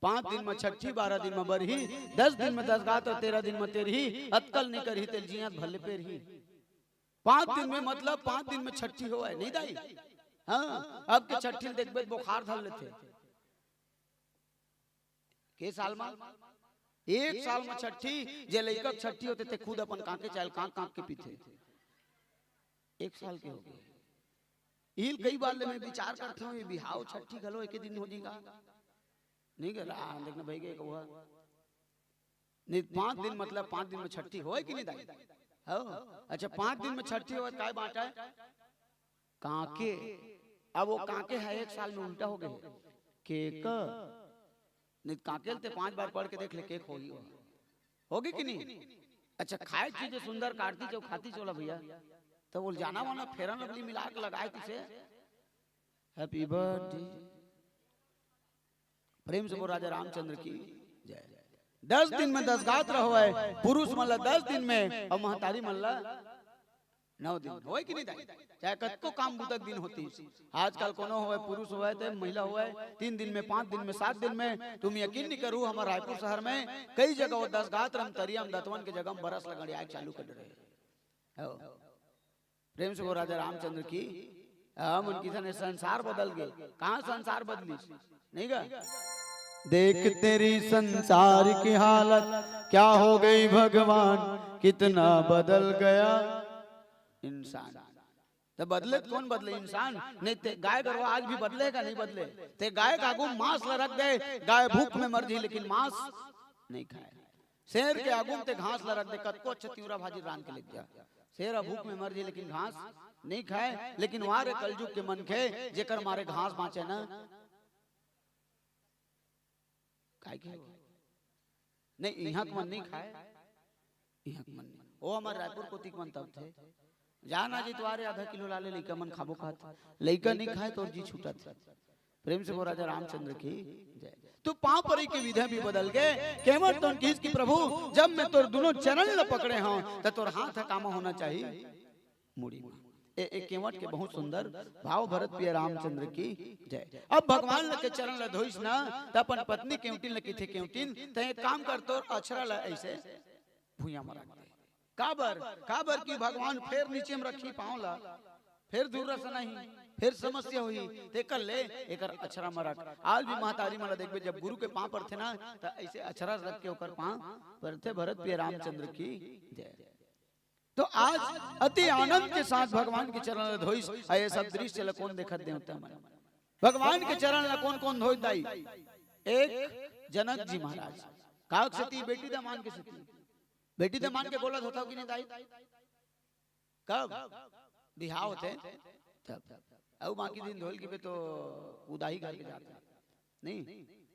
5 दिन में छठी 12 दिन में बरही 10 दिन में 10 गात और 13 दिन में तेरही अतकल नहीं करही तेल जियात भले पेरही। 5 दिन में मतलब 5 दिन में छठी हो नहीं दाई। हाँ अब के छठी देखबे बुखार धर लेते के साल में 1 साल में छठी जे लइका छठी होते थे खुद अपन काके चाल काक के पीते 1 साल के हो गए। इल कई बार ले मैं विचार करता हूँ ये बिहाव छठी घलो एक दिन हो जाएगा नहीं गला देखना भाई के हुआ नहीं 5 दिन मतलब 5 दिन में छठी होए कि नहीं दाई हो। अच्छा 5 दिन में छठी होए काय बात है काके अब वो काके है 1 साल में उल्टा हो गए केक नहीं काकेल ते 5 बार पढ़ के देख ले केक होगी कि नहीं। अच्छा खाए चीजें सुंदर काटती जो खाती चोला भैया तो बोल जाना वाला फेरन लवली मिला के लगाए किसे हैप्पी बर्थडे प्रेम से वो राजा रामचंद्र की जय। 10 दिन में 10 गात रहो है पुरुष मल्ला 10 दिन में और महतारी मल्ला 9 दिन होए कि नहीं दाई, चाहे कतको काम बुतक दिन होती। आजकल कोनो होए पुरुष होए ते महिला होए 3 दिन में 5 दिन में 7 दिन में। तुम यकीन नहीं करू हमारे रायपुर शहर में कई जगह वो 10 घात रमतरियम दतवन के जगह बरस लगड़ी आग चालू कर रहे हो। प्रेम से वो राजा रामचंद्र की हम उनकी सन संसार बदल गए। कहाँ संसार बदली नहीं गा। देख तेरी संसार की हालत क्या हो गई भगवान, कितना बदल गया इंसान। तो बदले कौन बदले, इंसान नहीं ते गाय गरवा आज भी बदलेगा नहीं बदले। ते गाय का आगू मांस ला रख दे, गाय भूख में मर जी लेकिन मांस नहीं खाए। शेर के आगू ते घास ला रख दे, कतको अच्छा तिवरा भाजी रान के लेके जा, शेर भूख में मर जी लेकिन घास नहीं खाए। लेकिन वारे कलयुग के मन खे जेकर मारे घास बाँचे ना काय के नहीं, यहाँ मन नहीं खाए, यहाँ मन नहीं। ओ हमारे रायपुर को तिक मन तब थे जाना जी तुम्हारे आधा किलो लाले लइका मन खाबो खात, लइका नहीं खाए तो जी छूटा थे। प्रेम से वो राजा रामचंद्र की जय। तो पांव परी के विधा भी बदल गए। केवट तो किस की प्रभु जब मैं तोर दोनों चरण न पकड़े हूं तो तोर हाथ कामा होना चाहिए मुड़ी में। एक केवट के बहुत सुंदर भाव भरत प्रिय रामचंद्र की जय। अब भगवान के चरण ल धोइस ना त अपन पत्नी केवटिन ल किथे केवटिन त एक काम कर तोर अक्षरा ल ऐसे भुइया में रख दे। काबर की भगवान फिर नीचे में रखी पाँव ला, फिर दूर रस नहीं, फिर समस्या हुई ते कर ले एकर अक्षरा में रख। आज भी महतारी मला देखबे जब गुरु के पाँव पर थे ना त ऐसे अक्षरा रख के ओकर पाँव पर थे। भरत प्रिय रामचंद्र की जय। तो आज अति आनंद के साथ भगवान के चरण धोइस। ये सब दृश्य ल कौन देखत देवता मन भगवान के चरण ल कौन कौन धोई दाई। एक जनक जी महाराज काक सती बेटी दा मान के सती, बेटी दा मान के बोलत होता कि नहीं दाई। कब बिहाव होते तब अब बाकी दिन धोल की पे तो उदाई घर के जाते नहीं।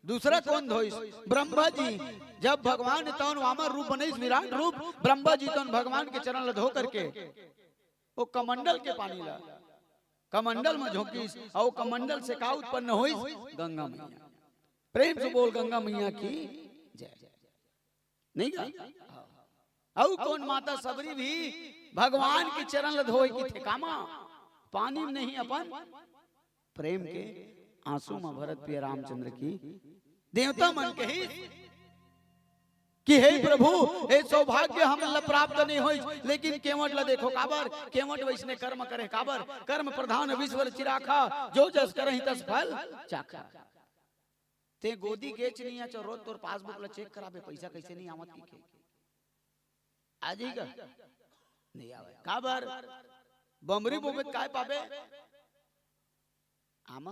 दूसरा कौन धोइस, ब्रह्मा जी जब भगवान तौन वामन रूप बने विराट रूप, ब्रह्मा जी तौन भगवान के चरण ल धो करके वो कमंडल के पानी ला कमंडल में झोंकीस और कमंडल से का उत्पन्न होइस, गंगा मैया। प्रेम से बोल गंगा मैया की जय। नहीं गा और कौन माता सबरी भी भगवान के चरण ल धोए की थे कामा, पानी में नहीं अपन प्रेम के आंसू में भरत प्रिय रामचंद्र की देवता मन के ही कि हे प्रभु हे सौभाग्य हम ल प्राप्त नहीं होई। लेकिन केवट ल देखो काबर, केवट वैसने कर्म करे काबर, कर्म प्रधान विश्वर चिराखा, जो जस करहि तस फल चाखा। ते गोदी गेच नहीं है रोज तोर पासबुक ल चेक कराबे पैसा कैसे नहीं आवत की के आ जाएगा नहीं आवे काबर। बमरी बोबे काय पाबे आमा,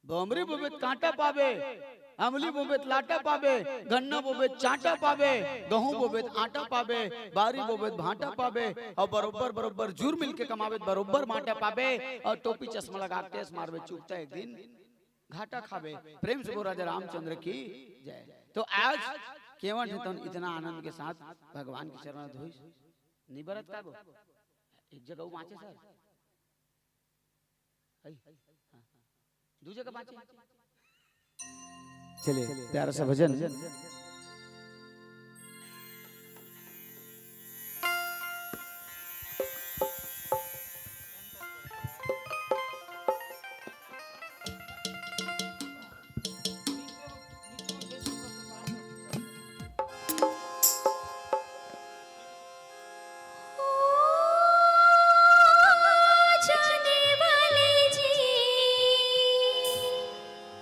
बमरी बोबे कांटा पाबे, अमली बोबे लाटा पाबे, गन्ना बोबे चाटा पाबे, गहूं बोबे आटा पाबे, बारी बोबे भाटा पाबे और बरोबर बरोबर जुर मिल के कमावे बरोबर माटा पाबे और टोपी चश्मा लगा के टेस मारबे चुपता एक दिन घाटा खाबे। प्रेम से राजा रामचंद्र की जय। तो आज केवट है तो इतना आनंद के साथ भगवान के चरण धोई निबरत का गो एक जगह बाँचे सर दू जगह बाँचे। चलिए प्यारा सा भजन।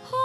हो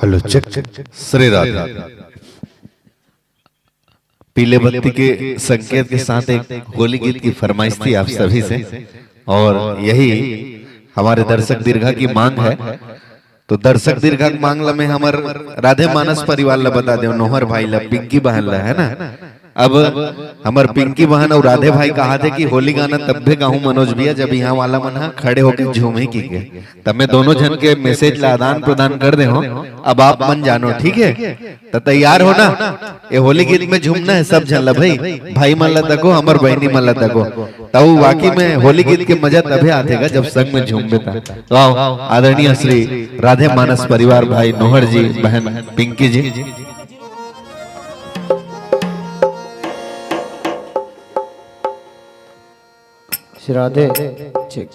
हेलो चेक। श्री राधे। पीले बत्ती के संकेत के साथ एक होली गीत की फरमाइश थी आप सभी से, और यही हमारे दर्शक दीर्घा की मांग है। तो दर्शक दीर्घा की मांग में हमार राधे मानस परिवार ला बता दे, नोहर भाई ला, पिंकी बहन ला, है ना। अब हमार पिंकी बहन और राधे भाई कहा थे कि होली गाना तब भी गाऊं मनोज भैया जब यहाँ वाला मन खड़े होकर झूम ही की के, तब मैं दोनों जन के मैसेज ला आदान प्रदान कर दे हो। अब आप मन जानो, ठीक है, तो तैयार हो ना। ये होली गीत में झूमना है सब जन ला, भाई मन ला तको, हमार बहनी मन ला तको, तब वाकई में होली गीत के मजा तभी आतेगा जब संग में झूम बेता। तो आओ आदरणीय श्री राधे मानस परिवार, भाई नोहर जी, बहन पिंकी जी। राधे चेक।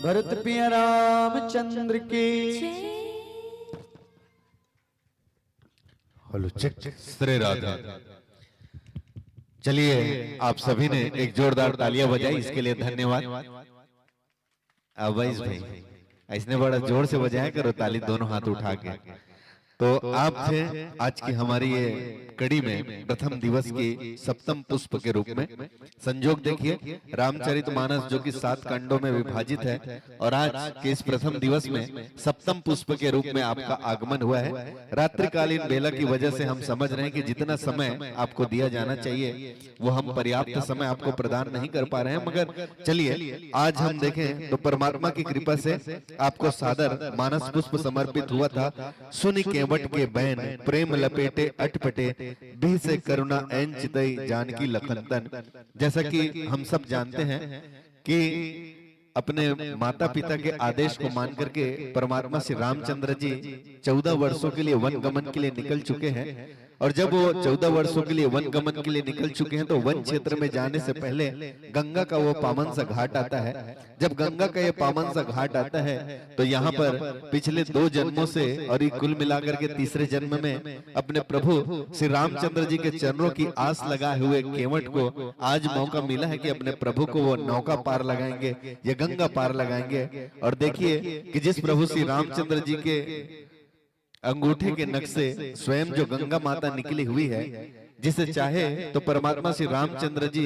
भरत पिया रामचंद्र की। Hello check. श्री राधे। चलिए आप सभी ने एक जोरदार तालियां बजाई, इसके लिए धन्यवाद। अवैस भाई ऐसने बड़ा जोर से बजाया करो ताली, दोनों हाथ उठा के। तो आप थे आज की हमारी ये कड़ी में प्रथम दिवस की सप्तम पुष्प के रूप में। संजोग देखिए, रामचरितमानस जो कि 7 खंडों में विभाजित है, और आज के इस प्रथम दिवस में सप्तम पुष्प के रूप में आपका आगमन हुआ है। रात्रिकालीन बेला की वजह से हम समझ रहे हैं कि जितना समय आपको दिया जाना चाहिए वो हम पर्याप्त समय आपको प्रदान नहीं कर पा रहे हैं, मगर चलिए आज हम देखें तो परमात्मा की कृपा से आपको सादर मानस पुष्प समर्पित हुआ था। सुनि के एवट के बैन प्रेम लपेटे अटपटे भी से करुणा ऐन चितई जानकी लखनतन। जैसा कि हम सब जानते हैं कि अपने माता पिता के आदेश को मान करके परमात्मा श्री रामचंद्र जी 14 वर्षों के लिए वन गमन के लिए निकल चुके हैं। और जब वो 14 वर्षों के लिए वन गमन के लिए निकल चुके हैं तो वन क्षेत्र में जाने से पहले गंगा का वो पावन सा घाट आता है। जब गंगा का ये पावन सा घाट आता है तो यहाँ पर पिछले 2 जन्मों से और ये कुल मिलाकर के तीसरे जन्म में अपने प्रभु श्री रामचंद्र जी के चरणों की आस लगाए हुए केवट को आज मौका मिला है कि अपने प्रभु को वो नौका पार लगाएंगे या गंगा पार लगाएंगे। और देखिए कि जिस प्रभु श्री रामचंद्र जी के अंगूठे के नख से स्वयं जो गंगा माता निकली हुई है, जिसे चाहे तो परमात्मा श्री रामचंद्र जी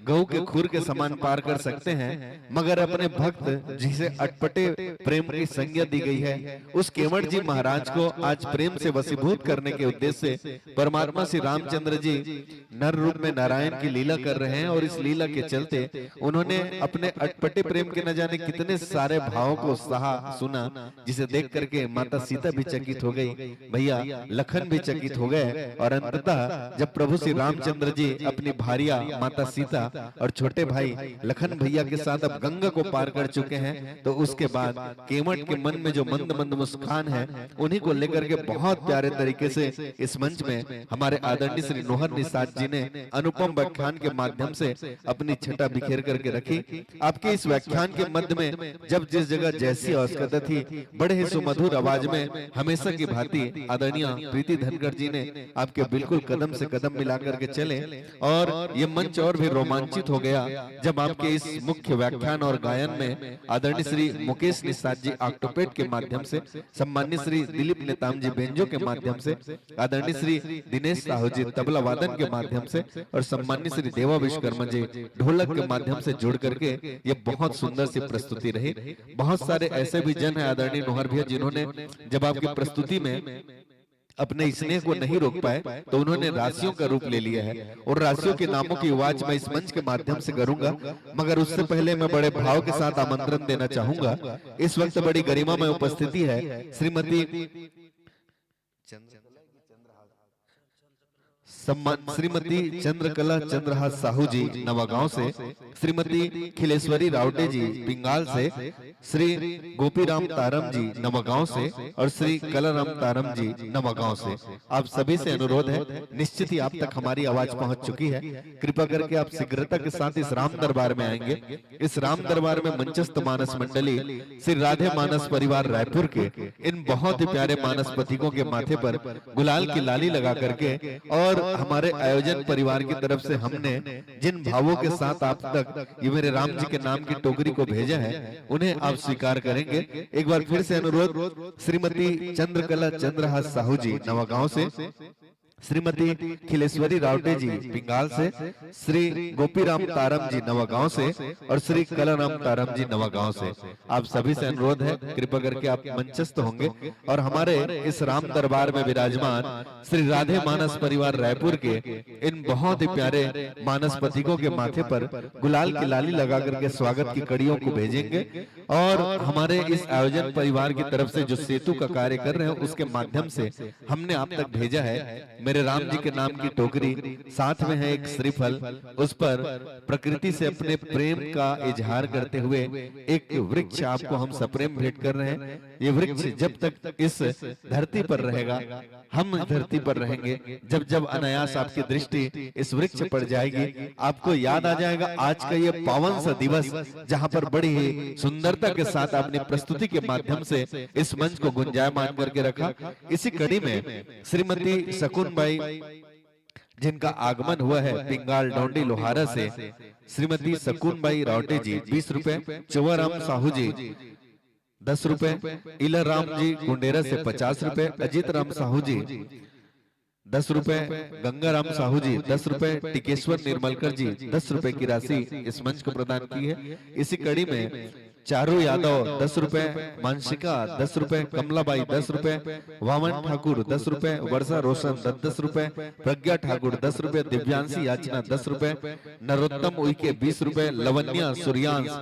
गौ के खुर के समान पार कर सकते हैं, मगर अपने भक्त जिसे अटपटे प्रेम की संज्ञा दी गई है उस केवट जी महाराज को आज प्रेम से वशीभूत करने के उद्देश्य से परमात्मा श्री रामचंद्र जी नर रूप में नारायण की लीला कर रहे हैं। और इस लीला के चलते उन्होंने अपने अटपटे प्रेम के न जाने कितने सारे भावों को सहा सुना, जिसे देख करके माता सीता भी चकित हो गई, भैया लखन भी चकित हो गए। और अंततः जब प्रभु श्री रामचंद्र जी अपनी भारिया माता सीता और छोटे भाई लखन भैया के साथ अब गंगा को पार कर चुके हैं तो उसके बाद केवट के मन में जो मंद मंद मुस्कान है उन्हीं को लेकर के बहुत प्यारे तरीके से इस मंच में हमारे आदरणीय श्री नोहर निषाद जी ने अनुपम व्याख्यान के माध्यम से अपनी छटा बिखेर करके रखी। आपके इस व्याख्यान के मध्य में जब जिस जगह जैसी आवश्यकता थी बड़े ही सुमधुर आवाज में हमेशा की भांति आदरणीय प्रीति धनखड़ जी ने आपके बिल्कुल कदम से कदम मिला करके चले और ये मंच और भी रोमांचित हो गया जब आपके इस मुख्य व्याख्यान और गायन में आदरणीय श्री मुकेश निषाद जी ऑक्टोपेड के माध्यम से, सम्मानित श्री दिलीप नेताम जी बेंजो के माध्यम से, आदरणीय श्री दिनेश साहू जी तबला वादन के माध्यम से और सम्मानित श्री देवा विश्वकर्मा जी ढोलक के माध्यम से जुड़ करके ये बहुत सुंदर सी प्रस्तुति रही। बहुत सारे ऐसे भी जन है आदरणीय नोहर भैया जिन्होंने जब आपकी प्रस्तुति में अपने स्नेह को नहीं रोक पाए तो उन्होंने राशियों का रूप ले लिया है और राशियों के नामों की आवाज मैं इस मंच के माध्यम से करूंगा। मगर उससे पहले मैं बड़े भाव के साथ आमंत्रण देना चाहूंगा। इस वक्त बड़ी गरिमा में उपस्थिति है श्रीमती श्रीमती चंद्रकला चंद्रहास साहू जी नवागांव से, श्रीमती खिलेश्वरी रावटे जी पिंगाल से, श्री गोपीराम तारम जी नवागांव से और श्री कलाराम तारम जी नवागांव से। आप सभी से अनुरोध है, निश्चित ही आप तक हमारी आवाज पहुंच चुकी है, कृपा करके आप शीघ्रता के साथ इस राम दरबार में आएंगे। इस राम दरबार में मंचस्थ मानस मंडली श्री राधे मानस परिवार रायपुर के इन बहुत ही प्यारे मानस पथिकों के माथे पर गुलाल की लाली लगा करके और हमारे आयोजन परिवार की तरफ से हमने जिन भावों के साथ आप तक ये मेरे राम जी के नाम की टोकरी को भेजा है उन्हें आप स्वीकार करेंगे। एक बार फिर से अनुरोध, श्रीमती चंद्रकला चंद्रहास साहू जी नवागांव से, श्रीमती खिलेश्वरी रावटे जी पिंगाल से, श्री गोपीराम तारम जी नवागांव से और श्री कलाराम तारम जी नवागांव से। आप सभी से अनुरोध है, कृपा करके आप मंचस्थ होंगे और हमारे इस राम दरबार में विराजमान श्री राधे मानस परिवार रायपुर के इन बहुत ही प्यारे मानस पथिकों के माथे पर गुलाल की लाली लगा करके स्वागत की कड़ियों को भेजेंगे। और हमारे इस आयोजन परिवार की तरफ से जो सेतु का कार्य कर रहे हैं उसके माध्यम से हमने आप तक भेजा है मेरे राम जी के नाम की टोकरी, साथ में है एक श्रीफल, उस पर प्रकृति से अपने प्रेम का इजहार करते हुए एक वृक्ष आपको हम सप्रेम भेंट कर रहे हैं। ये वृक्ष जब तक इस धरती पर रहेगा, हम धरती पर रहेंगे, जब जब अनायास आपकी दृष्टि इस वृक्ष पर जाएगी आपको याद आ जाएगा आज का ये पावन सा दिवस जहां पर बड़ी ही सुंदरता के साथ आपने प्रस्तुति के माध्यम से इस मंच को गुंजायमान करके रखा। इसी कड़ी में श्रीमती शकुन बाई जिनका आगमन हुआ है पिंगाल डोंडी लोहारा से, श्रीमती शकुन बाई रावटे जी 20 रुपए, चौवाराम साहू जी 10 रुपए, इलाराम जी गुंडेरा से 50 रुपए, अजीत राम साहू जी 10 रुपए, गंगाराम साहू जी 10 रुपए, टिकेश्वर निर्मलकर जी 10 रुपए की राशि इस मंच को प्रदान की है। इसी कड़ी में चारू यादव 10 रुपए, मानसिका 10 रुपए, कमलाबाई 10 रुपए, वामन ठाकुर 10 रुपए, वर्षा रोशन 10 रुपए, प्रज्ञा ठाकुर 10 रुपए, दिव्यांशी याचना 10 रुपए, नरोत्तम उइके 20 रुपए, लवन्या सूर्यांश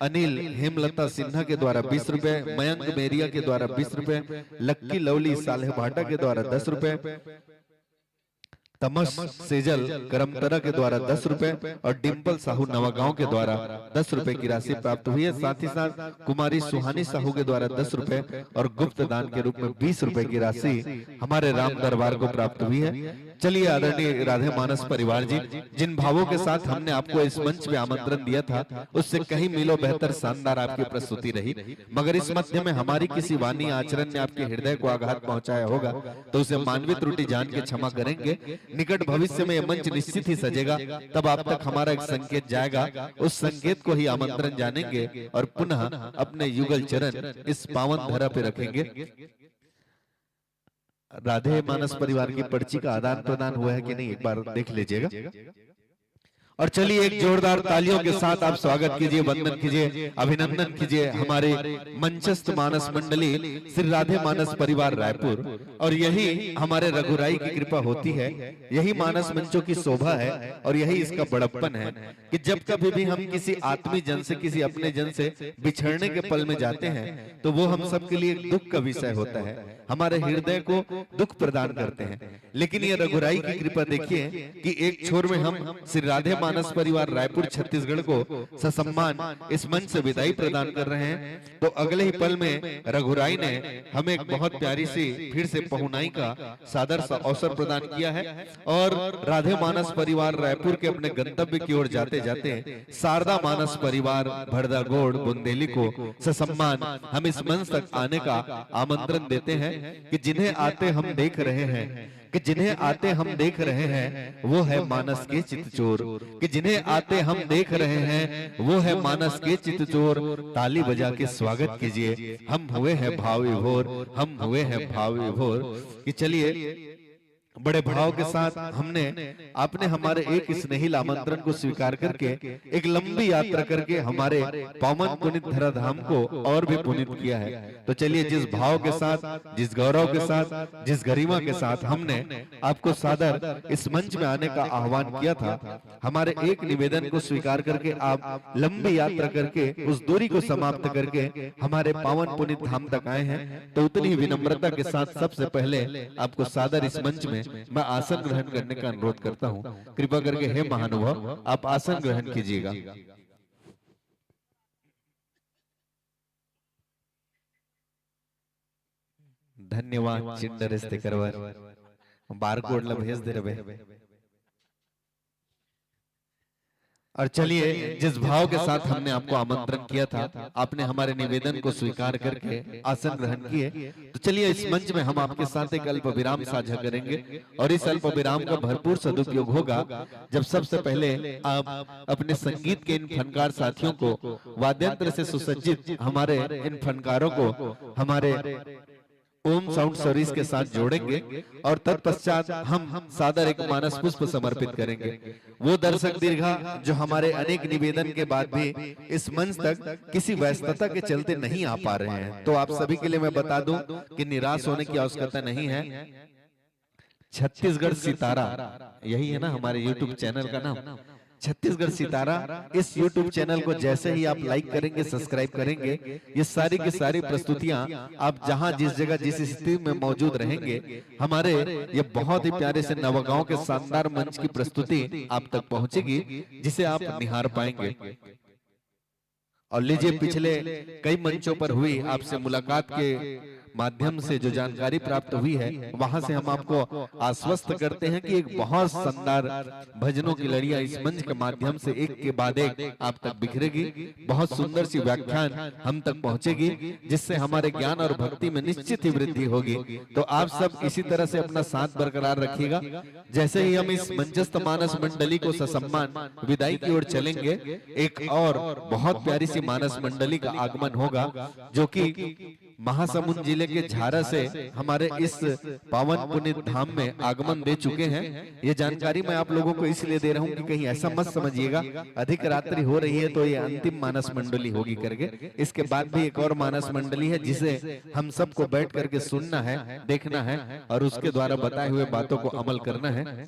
अनिल हेमलता सिन्हा के द्वारा 20 रुपए, मयंक मेरिया के द्वारा 20 रुपए, लक्की लवली सालेह भाटा के द्वारा 10 रुपए, तमस सेजल करमतरा के द्वारा 10 रुपए और डिम्पल साहू नवागांव के द्वारा 10 रुपए की राशि प्राप्त हुई है। साथ ही साथ कुमारी सुहानी साहू के द्वारा 10 रुपए और गुप्त दान के रूप में 20 रुपए की राशि हमारे राम दरबार को प्राप्त हुई है। चलिए आदरणीय राधे मानस परिवार जी, जिन भावों के साथ हमने आपको इस मंच में आमंत्रण दिया था उससे कहीं मिलो बेहतर शानदार आपकी प्रस्तुति रही, मगर इस मध्य में हमारी किसी वाणी आचरण ने आपके हृदय को आघात पहुंचाया होगा तो उसे मानवीय त्रुटि जान के क्षमा करेंगे। निकट भविष्य में यह मंच निश्चित ही सजेगा, तब आप तक हमारा एक संकेत जाएगा, उस संकेत को ही आमंत्रण जानेंगे और पुनः अपने युगल चरण इस पावन धरा पे रखेंगे। राधे मानस परिवार की पर्ची का आदान प्रदान हुआ है कि नहीं, एक बार देख लीजिएगा। और चलिए एक जोरदार तालियों के साथ आप स्वागत कीजिए, वंदन कीजिए, अभिनंदन कीजिए हमारे मंचस्थ मानस मंडली श्री राधे मानस परिवार रायपुर। और यही हमारे रघुराई की कृपा होती है, यही मानस मंचों की शोभा है और यही इसका बड़प्पन है कि जब कभी भी हम किसी आत्मीय जन से, किसी अपने जन से बिछड़ने के पल में जाते हैं तो वो हम सबके लिए दुख का विषय होता है, हमारे हृदय को दुख प्रदान करते हैं। लेकिन ये रघुराई की कृपा देखिए कि एक छोर में हम श्री राधे मानस परिवार रायपुर छत्तीसगढ़ को ससम्मान इस मंच से विदाई प्रदान कर रहे हैं, तो अगले ही पल में रघुराई ने हमें एक बहुत प्यारी सी फिर से पहुनाई का सादर सा अवसर प्रदान किया है। और राधे मानस परिवार रायपुर के अपने गंतव्य की ओर जाते जाते शारदा मानस परिवार भरदागोड़ बुंदेली को ससम्मान हम इस मंच तक आने का आमंत्रण देते हैं कि जिन्हें आते हम देख रहे हैं, कि जिन्हें आते हम देख रहे हैं वो है मानस के चितचोर, कि जिन्हें आते हम देख रहे हैं वो है मानस के चितचोर। ताली बजा के स्वागत कीजिए, हम हुए हैं भाव विभोर, हम हुए हैं भाव विभोर। कि चलिए बड़े भाव के साथ हमने आपने हमारे एक स्नेहिल आमंत्रण को स्वीकार करके एक लंबी यात्रा करके हमारे पावन पुनीत धरा धाम को और भी पुनीत किया है। तो चलिए जिस भाव के साथ, जिस गौरव के साथ, जिस गरिमा के साथ हमने आपको सादर इस मंच में आने का आह्वान किया था, हमारे एक निवेदन को स्वीकार करके आप लंबी यात्रा करके उस दूरी को समाप्त करके हमारे पावन पुनीत धाम तक आए हैं, तो उतनी ही विनम्रता के साथ सबसे पहले आपको सादर इस मंच में मैं आसन ग्रहण करने का अनुरोध करता हूं। कृपा करके हे महानुभाव आप आसन ग्रहण कीजिएगा। धन्यवाद चिंडरस्ते करवर बारकोड ला भेज दे रहे। और चलिए जिस भाव के साथ हमने आपको आमंत्रण किया था, आपने हमारे निवेदन को स्वीकार करके आसन ग्रहण किए, तो चलिए इस मंच में हम आपके साथ एक अल्प विराम साझा करेंगे। और इस अल्प विराम का भरपूर सदुपयोग होगा जब सबसे पहले आप अपने संगीत के इन फनकार साथियों को वाद्यंत्र से सुसज्जित हमारे इन फनकारों को हमारे ओम साउंड सर्विस के साथ जोड़ेंगे और तत्पश्चात हम सादर एक मानस पुष्प समर्पित करेंगे। वो दर्शक दीर्घा जो हमारे अनेक निवेदन के बाद भी इस मंच तक किसी व्यस्तता के चलते नहीं आ पा रहे हैं, तो आप सभी के लिए मैं बता दूं कि निराश होने की आवश्यकता नहीं है। छत्तीसगढ़ सितारा, यही है ना हमारे YouTube चैनल का नाम, छत्तीसगढ़ सितारा। इस YouTube चैनल को जैसे ही आप लाइक करेंगे, सब्सक्राइब करेंगे, ये सारी की सारी प्रस्तुतियां आप जहां जिस जगह जिस स्थिति में मौजूद रहेंगे, हमारे ये बहुत ही प्यारे से नवागांव के शानदार मंच की प्रस्तुति आप तक पहुंचेगी, जिसे आप निहार पाएंगे। और लीजिए पिछले कई मंचों पर हुई आपसे मुलाकात के माध्यम से जो जानकारी प्राप्त हुई है, वहां से हम आपको आश्वस्त करते हैं कि एक बहुत शानदार भजनों की लड़ियां इस मंच के माध्यम से एक के बाद एक आप तक बिखरेगी। बहुत सुंदर सी व्याख्यान हम तक पहुंचेगी, जिससे हमारे ज्ञान और भक्ति में निश्चित ही वृद्धि होगी। तो आप सब इसी तरह से अपना साथ बरकरार रखिएगा। जैसे ही हम इस मंचस्थ मानस मंडली को ससम्मान विदाई की ओर चलेंगे, एक और बहुत प्यारी सी मानस मंडली का आगमन होगा, जो कि महासमुंद जिले के झारा से हमारे इस पावन पुनीत धाम में आगमन दे चुके हैं। ये जानकारी मैं आप लोगों को इसलिए दे रहा हूं कि कहीं ऐसा मत समझिएगा अधिक रात्रि हो रही है तो ये अंतिम मानस मंडली होगी करके। इसके बाद भी एक और मानस मंडली है जिसे हम सबको बैठ करके सुनना है, देखना है और उसके द्वारा बताए हुए बातों को अमल करना है।